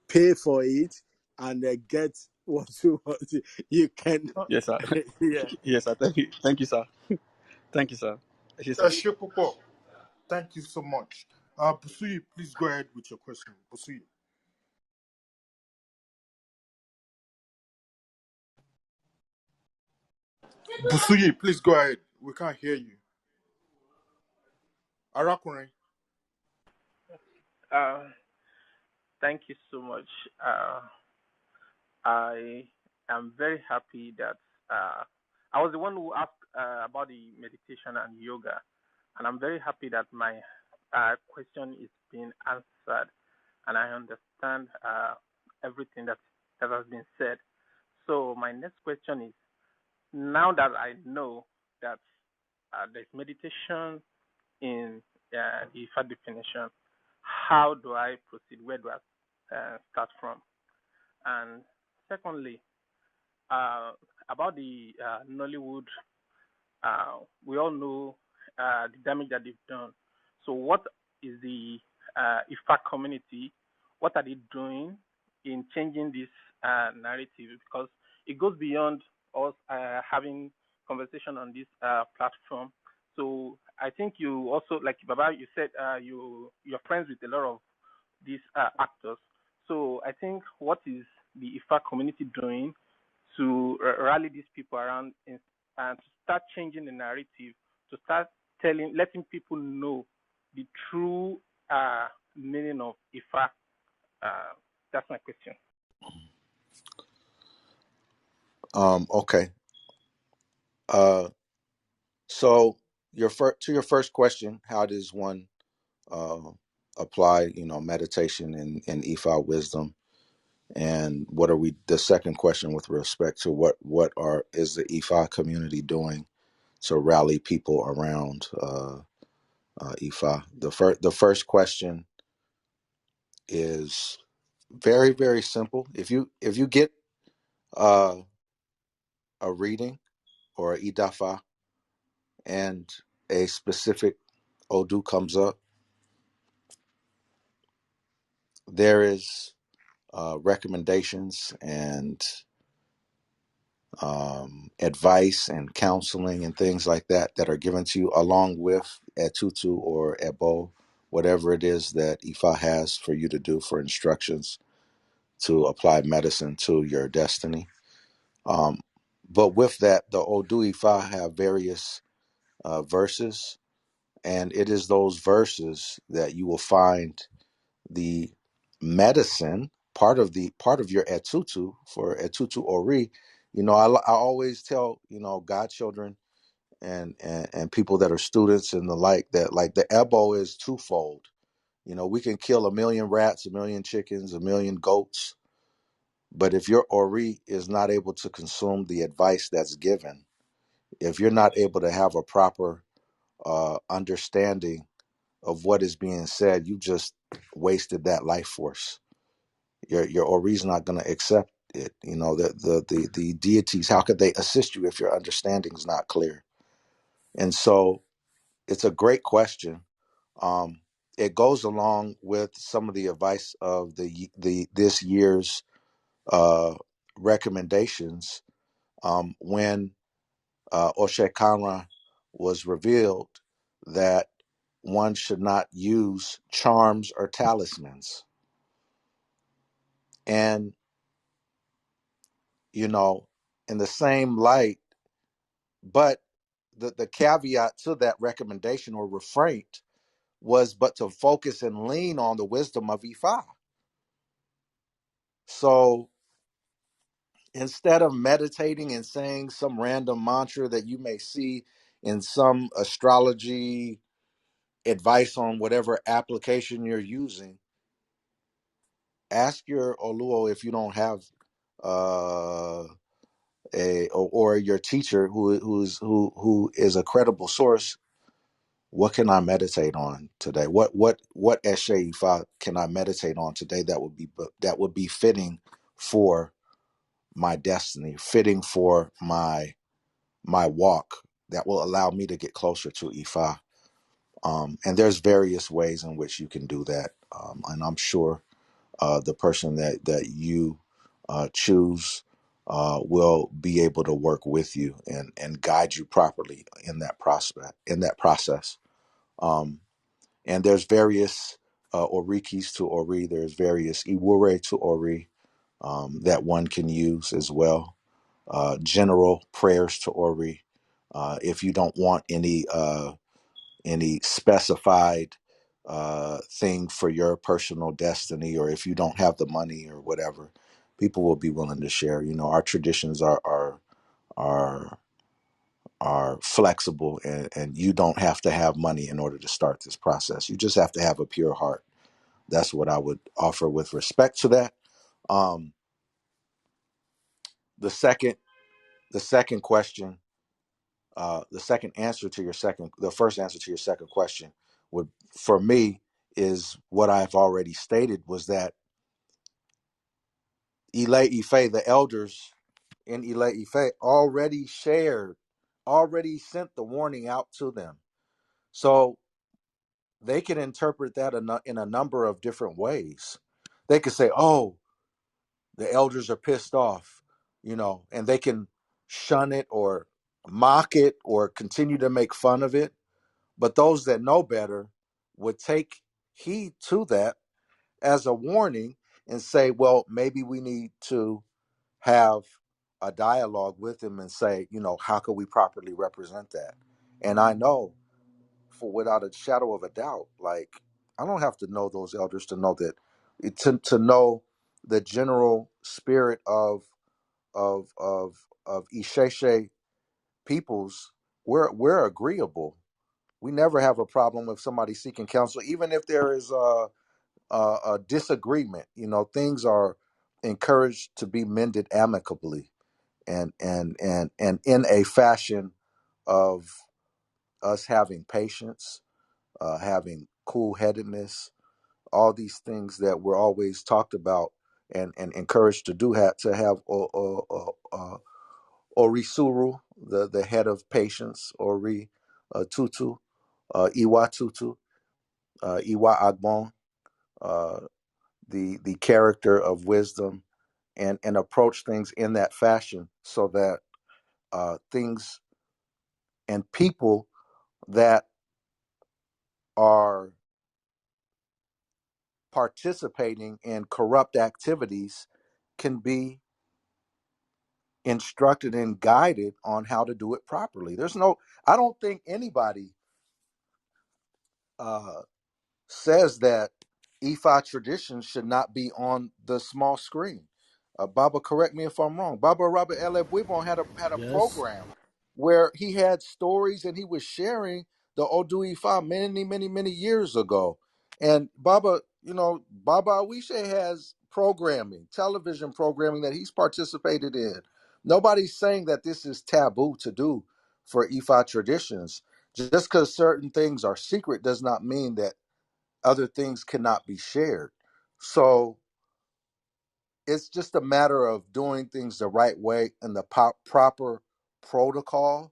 pay for it and get what you want. You cannot. Yes, sir. Yeah. Yes, sir. Thank you, sir. Thank you, sir. Yes, sir. Shepupo, thank you so much. Busuyi, please go ahead with your question. Busuyi. Busuyi, please go ahead. We can't hear you. Arakunrin. Uh, Thank you so much. I am very happy that I was the one who asked about the meditation and yoga, and I'm very happy that my question is being answered, and I understand everything that has been said. So my next question is: now that I know that there's meditation in the IFA definition, how do I proceed? Where do I start from? And secondly, uh, about the Nollywood, we all know the damage that they've done. So, what is the IFA community? What are they doing in changing this narrative? Because it goes beyond us having conversation on this platform. So, I think you also, like Baba, you said you're friends with a lot of these actors. So, I think what is the IFA community doing to rally these people around and to start changing the narrative, to start letting people know the true meaning of IFA. That's my question. Okay. So to your first question, how does one uh, apply, meditation and Ifa wisdom? And what are we? The second question with respect to is the Ifa community doing to rally people around Ifa? The first question is very, very simple. If you get uh, a reading or a idafa and a specific Odu comes up, there is recommendations and advice and counseling and things like that are given to you along with Etutu or Ebo, whatever it is that Ifa has for you to do for instructions to apply medicine to your destiny. Um, but with that, the Odu Ifa have various verses, and it is those verses that you will find the medicine part of your etutu for etutu ori. I always tell godchildren and people that are students and the like that, like, the ebo is twofold. We can kill 1,000,000 rats, 1,000,000 chickens, 1,000,000 goats, but if your ori is not able to consume the advice that's given, if you're not able to have a proper understanding of what is being said, you just wasted that life force. Your Ori's not going to accept it. The deities, how could they assist you if your understanding is not clear? And so it's a great question. Um, it goes along with some of the advice of the this year's uh, recommendations when Oshe Kanra was revealed that one should not use charms or talismans. And, in the same light, but the caveat to that recommendation or refraint was but to focus and lean on the wisdom of Ifa. So instead of meditating and saying some random mantra that you may see in some astrology advice on whatever application you're using, ask your Oluo, if you don't have uh, or your teacher who is a credible source. What can I meditate on today? What Eshe Ifa can I meditate on today that would be fitting for my destiny, fitting for my my walk that will allow me to get closer to Ifa. And there's various ways in which you can do that. And I'm sure the person that you choose will be able to work with you and guide you properly in that process. Um, and there's various orikis to ori. There's various iwure to ori that one can use as well. General prayers to ori. If you don't want any specified thing for your personal destiny, or if you don't have the money or whatever, people will be willing to share. You know, our traditions are are flexible, and you don't have to have money in order to start this process. You just have to have a pure heart. That's what I would offer with respect to that. Um, the second the second question, the second answer to your second the first answer to your second question would, for me, is what I've already stated, was that Ile Ife, the elders in Ile Ife, already sent the warning out to them. So they can interpret that in a number of different ways. They could say, oh, the elders are pissed off, and they can shun it or mock it or continue to make fun of it. But those that know better would take heed to that as a warning and say, well, maybe we need to have a dialogue with them and say, how can we properly represent that? And I know, for without a shadow of a doubt, like, I don't have to know those elders to know that, to know the general spirit of Isheshe peoples. We're agreeable. We never have a problem with somebody seeking counsel, even if there is a disagreement. Things are encouraged to be mended amicably, and in a fashion of us having patience, having cool headedness, all these things that we're always talked about and encouraged to do. To have Orisuru, the head of patience, Ori Tutu, Iwa Tutu, Iwa Agbon, uh, the character of wisdom, and approach things in that fashion, so that things and people that are participating in corrupt activities can be instructed and guided on how to do it properly. I don't think anybody uh, says that Ifa tradition should not be on the small screen. Baba, correct me if I'm wrong. Baba Robert Eleb Wibon had a Yes. program where he had stories and he was sharing the Odu Ifa many, many, many years ago. And Baba, Baba Awishe has programming, television programming that he's participated in. Nobody's saying that this is taboo to do for Ifa traditions. Just because certain things are secret does not mean that other things cannot be shared. So it's just a matter of doing things the right way and the proper protocol,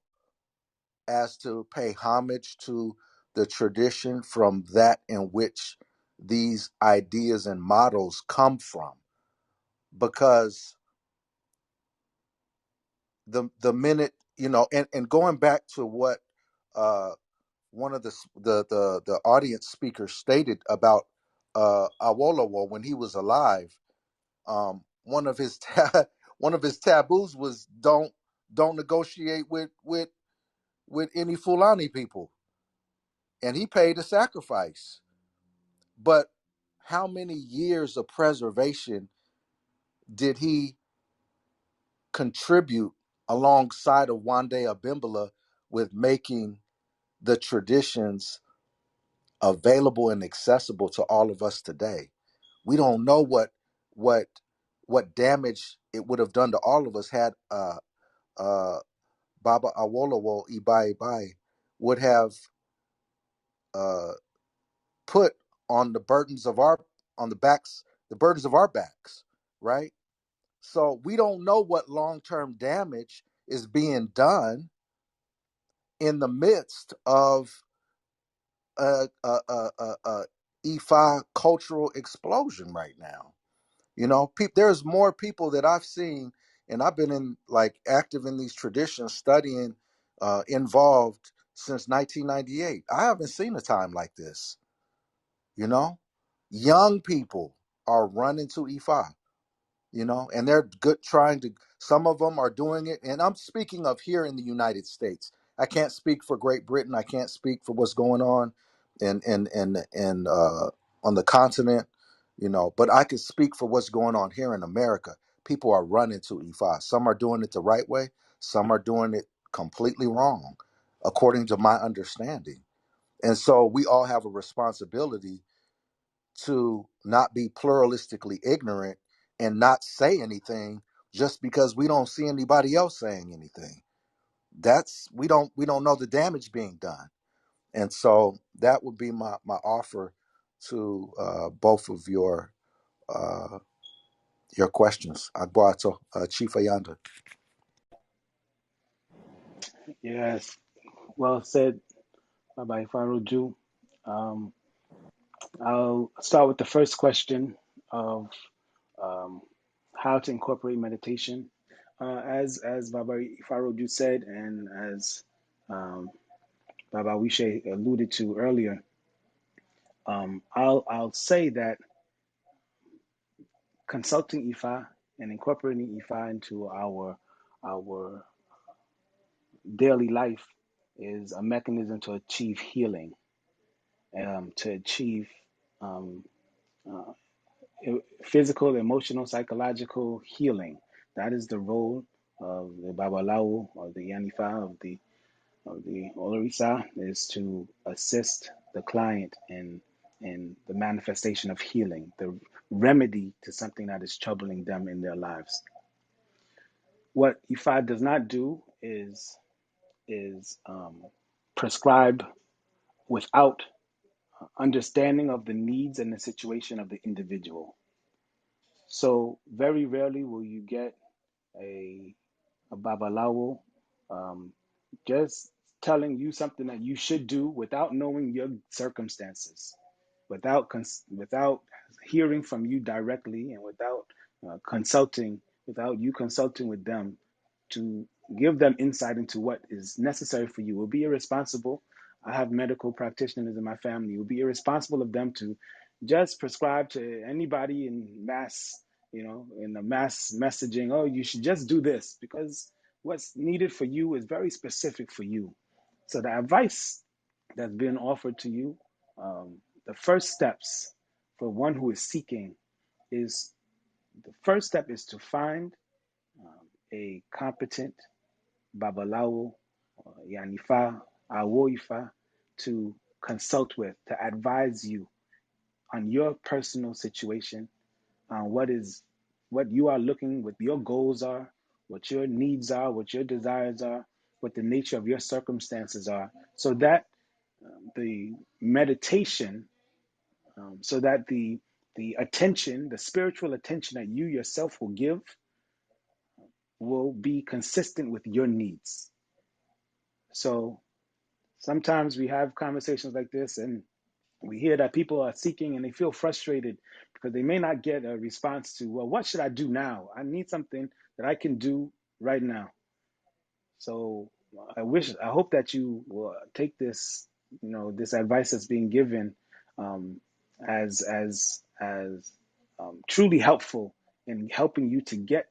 as to pay homage to the tradition from that in which these ideas and models come from. Because the minute, and going back to what one of the audience speakers stated about Awolowo when he was alive. One of his one of his taboos was don't negotiate with any Fulani people, and he paid a sacrifice. But how many years of preservation did he contribute alongside of Wande Abimbala with making the traditions available and accessible to all of us today? We don't know what what damage it would have done to all of us had uh, Baba Awolowo Ibai Ibai would have uh, put on the burdens of our backs, right? So we don't know what long term damage is being done in the midst of a Ifa cultural explosion right now. You know, there's more people that I've seen, and I've been in like active in these traditions, studying, involved since 1998. I haven't seen a time like this. You know, young people are running to Ifa, you know, and they're good trying to, some of them are doing it, and I'm speaking of here in the United States. I can't speak for Great Britain. I can't speak for what's going on in on the continent, you know, but I can speak for what's going on here in America. People are running to E5. Some are doing it the right way, some are doing it completely wrong, according to my understanding. And so we all have a responsibility to not be pluralistically ignorant and not say anything just because we don't see anybody else saying anything. That's we don't know the damage being done. And so that would be my offer to both of uh, your questions. Agbato, Chief Ayanda. Yes, well said by Faroju. Um, I'll start with the first question of um, how to incorporate meditation. As Baba Faroju said, and as um, Baba Wishe alluded to earlier, I'll say that consulting Ifa and incorporating Ifa into our daily life is a mechanism to achieve healing, to achieve um, uh, physical, emotional, psychological healing. That is the role of the Babalawo or the Yanifa of the Olorisa, is to assist the client in the manifestation of healing, the remedy to something that is troubling them in their lives. What Ifa does not do is prescribe without understanding of the needs and the situation of the individual. So very rarely will you get a a babalawo um, just telling you something that you should do without knowing your circumstances, without hearing from you directly, and without you consulting with them to give them insight into what is necessary for you. It would be irresponsible. I have medical practitioners in my family. It would be irresponsible of them to just prescribe to anybody in mass, in a mass messaging, oh, you should just do this, because what's needed for you is very specific for you. So the advice that's been offered to you, the first steps for one who is seeking is the first step is to find a competent babalawo, yanifa, awoifa, to consult with, to advise you on your personal situation, on what you are looking, what your goals are, what your needs are, what your desires are, what the nature of your circumstances are, so that the meditation, so that the attention, the spiritual attention that you yourself will give, will be consistent with your needs. So sometimes we have conversations like this, and we hear that people are seeking and they feel frustrated because they may not get a response to, well, what should I do now? I need something that I can do right now. So I hope that you will take this, this advice that's being given, um, as truly helpful in helping you to get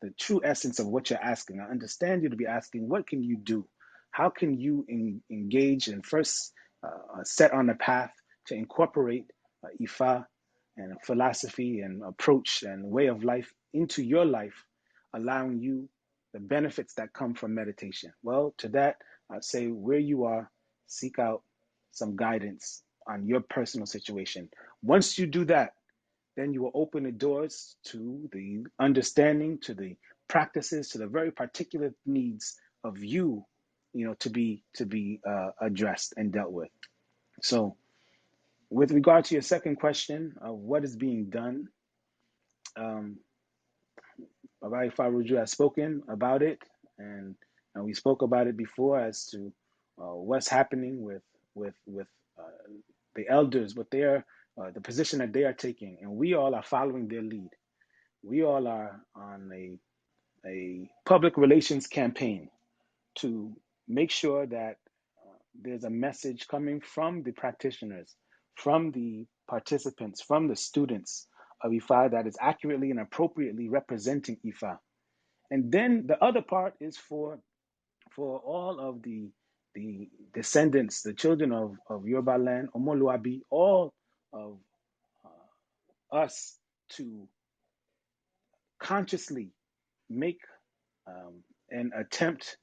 the true essence of what you're asking. I understand you to be asking, what can you do? How can you engage and first set on the path to incorporate Ifa and philosophy and approach and way of life into your life, allowing you the benefits that come from meditation? Well, to that, I'd say where you are, seek out some guidance on your personal situation. Once you do that, then you will open the doors to the understanding, to the practices, to the very particular needs of you, to be addressed and dealt with. So, with regard to your second question of what is being done, um, Babai Faruju has spoken about it, and we spoke about it before as to what's happening with the elders, what they're the position that they are taking, and we all are following their lead. We all are on a public relations campaign to make sure that there's a message coming from the practitioners, from the participants, from the students of IFA that is accurately and appropriately representing IFA. And then the other part is for all of the descendants, the children of Yoruba land, Omoluabi, all of us to consciously make an attempt,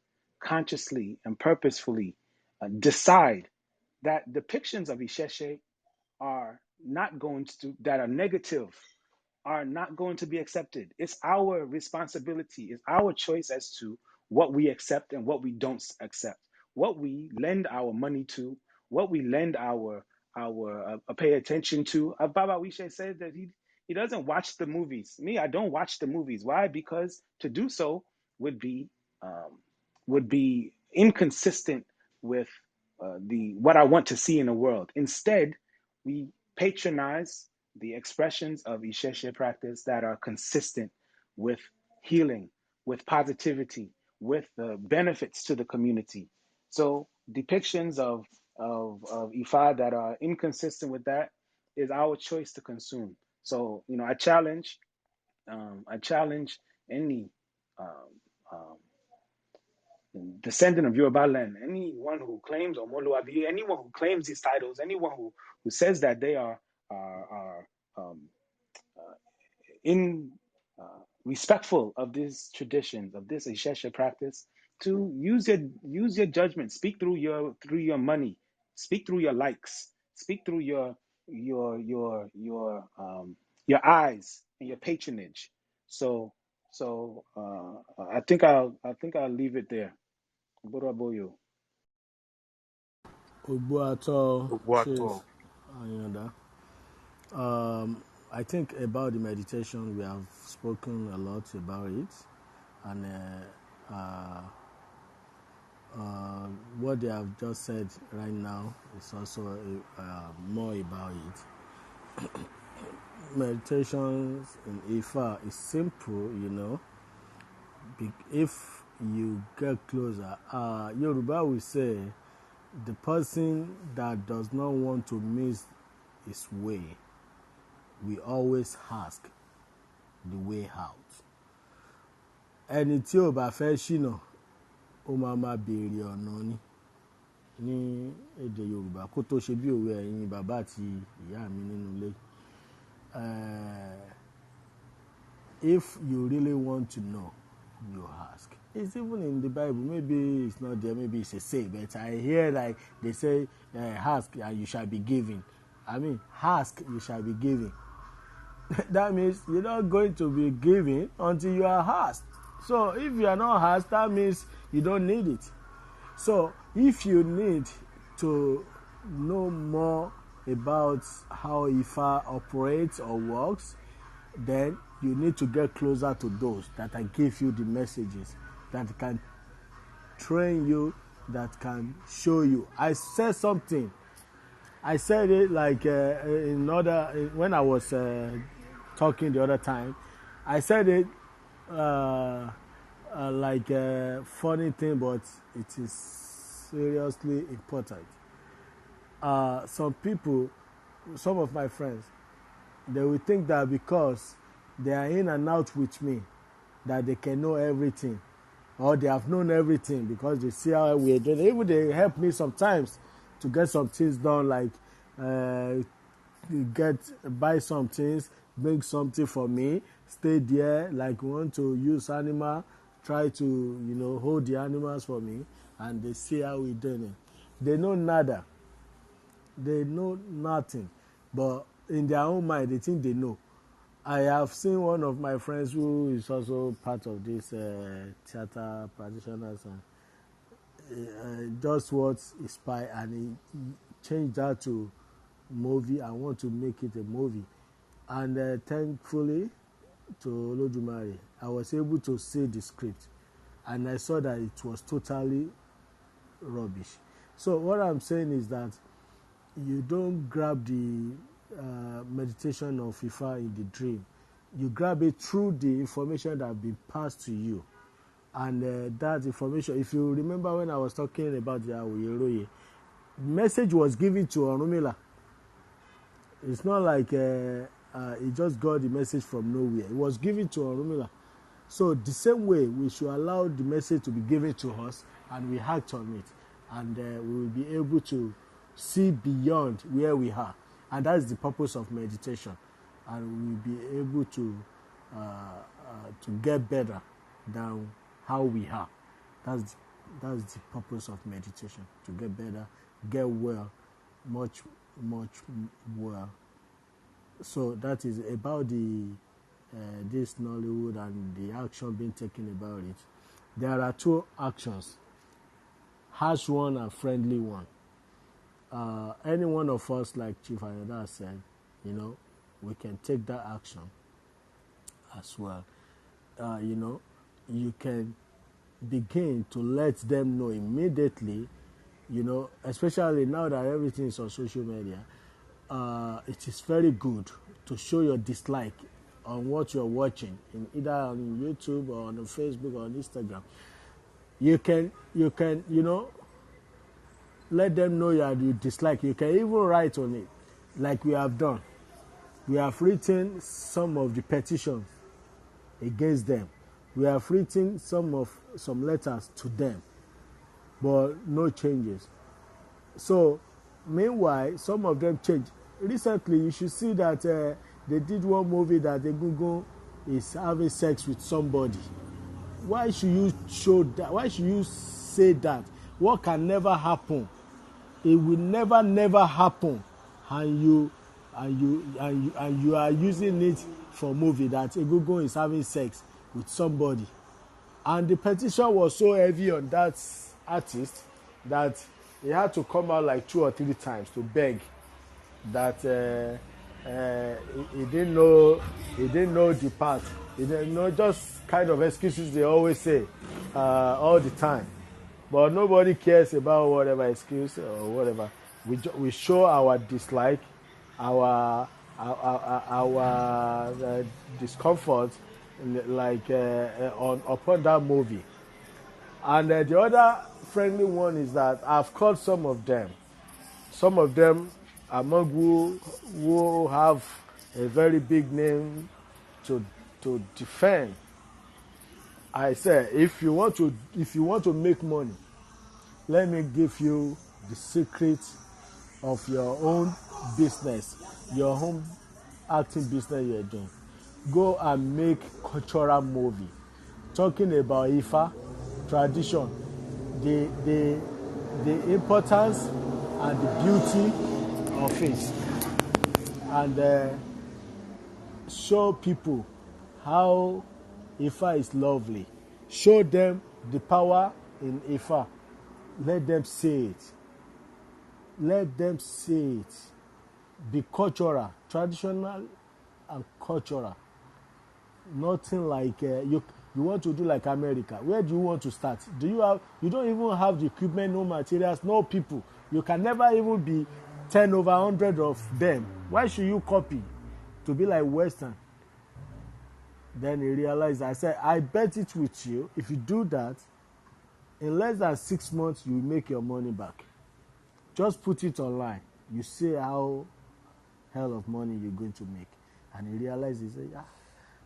consciously and purposefully decide that depictions of Isheshe are not going to, that are negative, are not going to be accepted. It's our responsibility, it's our choice as to what we accept and what we don't accept, what we lend our money to, what we lend our pay attention to. Baba Wishe said that he doesn't watch the movies. Me, I don't watch the movies. Why? Because to do so would be um, would be inconsistent with the what I want to see in the world. Instead, we patronize the expressions of Isheshe practice that are consistent with healing, with positivity, with benefits to the community. So depictions of Ifa that are inconsistent with that is our choice to consume. So I challenge any um, um, descendant of Yoruba land, anyone who claims or Moluabi, anyone who claims these titles, anyone who says that they are um, in respectful of these traditions, of this Ishesha practice, to use your judgment, speak through your money, speak through your likes, speak through your eyes and your patronage. So I think I'll leave it there. Boroboyo. Obuato, Ugboato. cheers. Ayanda. Um, I think about the meditation, we have spoken a lot about it, and what they have just said right now is also more about it. Meditations in Ifa is simple, if you get closer. Yoruba will say, the person that does not want to miss his way, we always ask the way out. Ẹni tí ò bá fẹ́ ṣìnà, ó máa béèrè ọ̀nà ni ní èdè Yorùbá kó tó ṣe bí òwe ẹ̀yin bàbá àti ìyá mi nínú ilé. If you really want to know, you ask. It's even in the Bible. Maybe it's not there, maybe it's a say, but I hear like they say, ask and you shall be given. I mean, ask, you shall be given. That means you're not going to be given until you are asked. So if you are not asked, that means you don't need it. So if you need to know more about how IFA operates or works, then you need to get closer to those that I give you the messages that can train you, that can show you. I said something. I said it like when I was talking the other time. I said it like a funny thing, but it is seriously important. Some people, some of my friends, they will think that because they are in and out with me, that they can know everything, or they have known everything because they see how we are doing. Even they help me sometimes to get some things done, like uh, buy some things, bring something for me, stay there, like want to use animal, try to hold the animals for me, and they see how we doing it. They know nada, they know nothing, but in their own mind they think they know. I have seen one of my friends who is also part of this theater practitioners, and just watch Spy, and he changed that to movie. I want to make it a movie, and thankfully to Olodumare, I was able to see the script, and I saw that it was totally rubbish. So what I'm saying is that you don't grab the meditation of Ifa in the dream. You grab it through the information that has been passed to you. And that information, if you remember when I was talking about the Awoyeroye, message was given to Orunmila. It's not like he just got the message from nowhere. It was given to Orunmila. So the same way, we should allow the message to be given to us and we act on it. And we will be able to see beyond where we are. And that's the purpose of meditation. And we'll be able to get better than how we are. That's the purpose of meditation, to get better, get well, much well. So that is about the this Nollywood and the action being taken about it. There are two actions, harsh one and friendly one. Any one of us, like Chief Ayada said, we can take that action as well. You can begin to let them know immediately, especially now that everything is on social media. It is very good to show your dislike on what you're watching, either on YouTube or on Facebook or on Instagram. You can, let them know you dislike. You can even write on it, like we have done. We have written some of the petitions against them. We have written some letters to them, but no changes. So, meanwhile, some of them change. Recently, you should see that they did one movie that Egungun is having sex with somebody. Why should you show that? Why should you say that? What can never happen? It will never happen, and you are using it for movie that Egungun is having sex with somebody. And the petition was so heavy on that artist that he had to come out like 2 or 3 times to beg that he didn't know the part. He didn't know, just kind of excuses they always say all the time. But nobody cares about whatever excuse or whatever. We show our dislike, our discomfort, like upon that movie. And the other friendly one is that I've called some of them among who have a very big name to defend. I say, if you want to make money, let me give you the secret of your own business, your own acting business you're doing. Go and make cultural movie talking about Ifa tradition, the importance and the beauty of it, and show people how Ifa is lovely. Show them the power in Ifa. Let them see it. Let them see it. Be cultural, traditional and cultural. Nothing like you want to do like America. Where do you want to start? You don't even have the equipment, no materials, no people. You can never even be 10 over 100 of them. Why should you copy to be like Western? Then he realized, I said, I bet it with you, if you do that, in less than 6 months, you will make your money back. Just put it online. You see how hell of money you're going to make. And he realized, he said,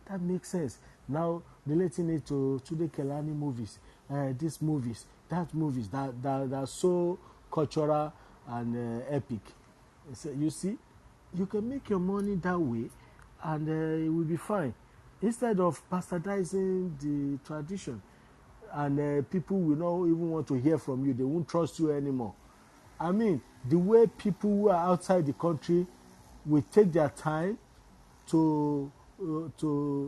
that makes sense. Now, relating it to Tunde Kelani movies, these movies, that movies, that are so cultural and epic. So you see, you can make your money that way, and it will be fine. Instead of bastardizing the tradition, and people will not even want to hear from you. They won't trust you anymore. I mean, the way people who are outside the country will take their time to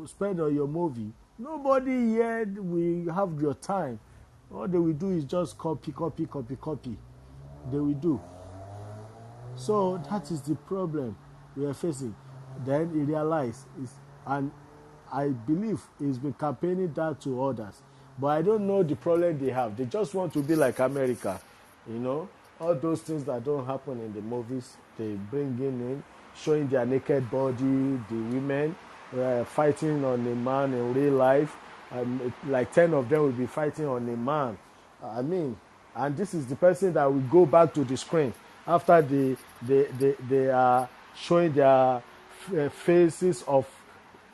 spend on your movie. Nobody here will have your time. All they will do is just copy. They will do. So that is the problem we are facing. Then he realized, and I believe he's been campaigning that to others. But I don't know the problem they have. They just want to be like America, all those things that don't happen in the movies, they bring in, showing their naked body, the women fighting on a man in real life. Like 10 of them will be fighting on a man. I mean, and this is the person that will go back to the screen after they are showing their faces of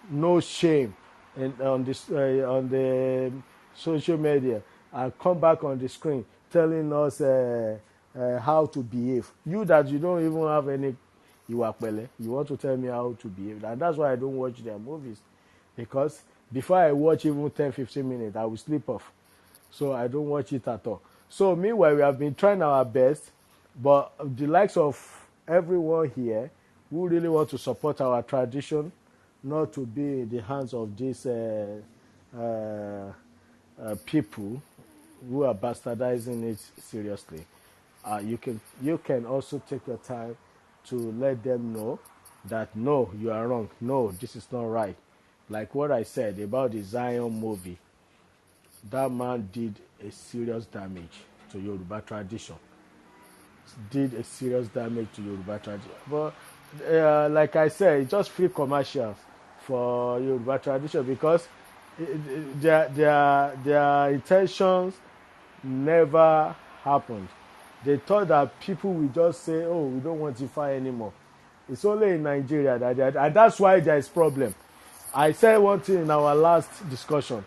no shame on the social media and come back on the screen telling us how to behave. You that you don't even have any iwapele, you want to tell me how to behave. And that's why I don't watch their movies. Because before I watch even 10, 15 minutes, I will sleep off. So I don't watch it at all. So meanwhile, we have been trying our best, but the likes of everyone here who really want to support our tradition, not to be in the hands of these people who are bastardizing it seriously. You can also take your time to let them know that no, you are wrong. No, this is not right. Like what I said about the Zion movie, that man did a serious damage to Yoruba tradition. Did a serious damage to Yoruba tradition. But like I said, it's just free commercials for Yoruba tradition because their intentions never happened. They thought that people will just say, "Oh, we don't want Ifa anymore." It's only in Nigeria and that's why there is problem. I said one thing in our last discussion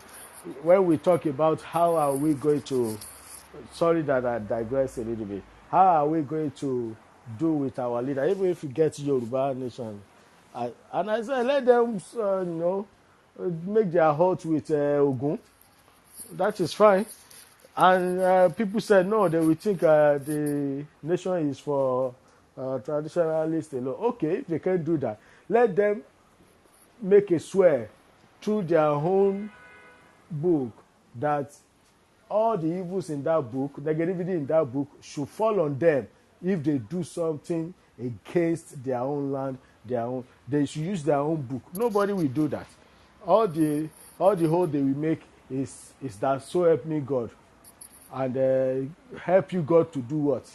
when we talk about how are we going to. Sorry that I digress a little bit. How are we going to do with our leader, even if we get Yoruba nation? And I said, let them, make their halt with Ogun. That is fine. And people said no, they will think the nation is for traditionalists alone. Okay, if they can't do that, let them make a swear through their own book that all the evils in that book, negativity in that book, should fall on them if they do something against their own land, they should use their own book. Nobody will do that. All the whole they will make is that so help me God, and help you God to do what?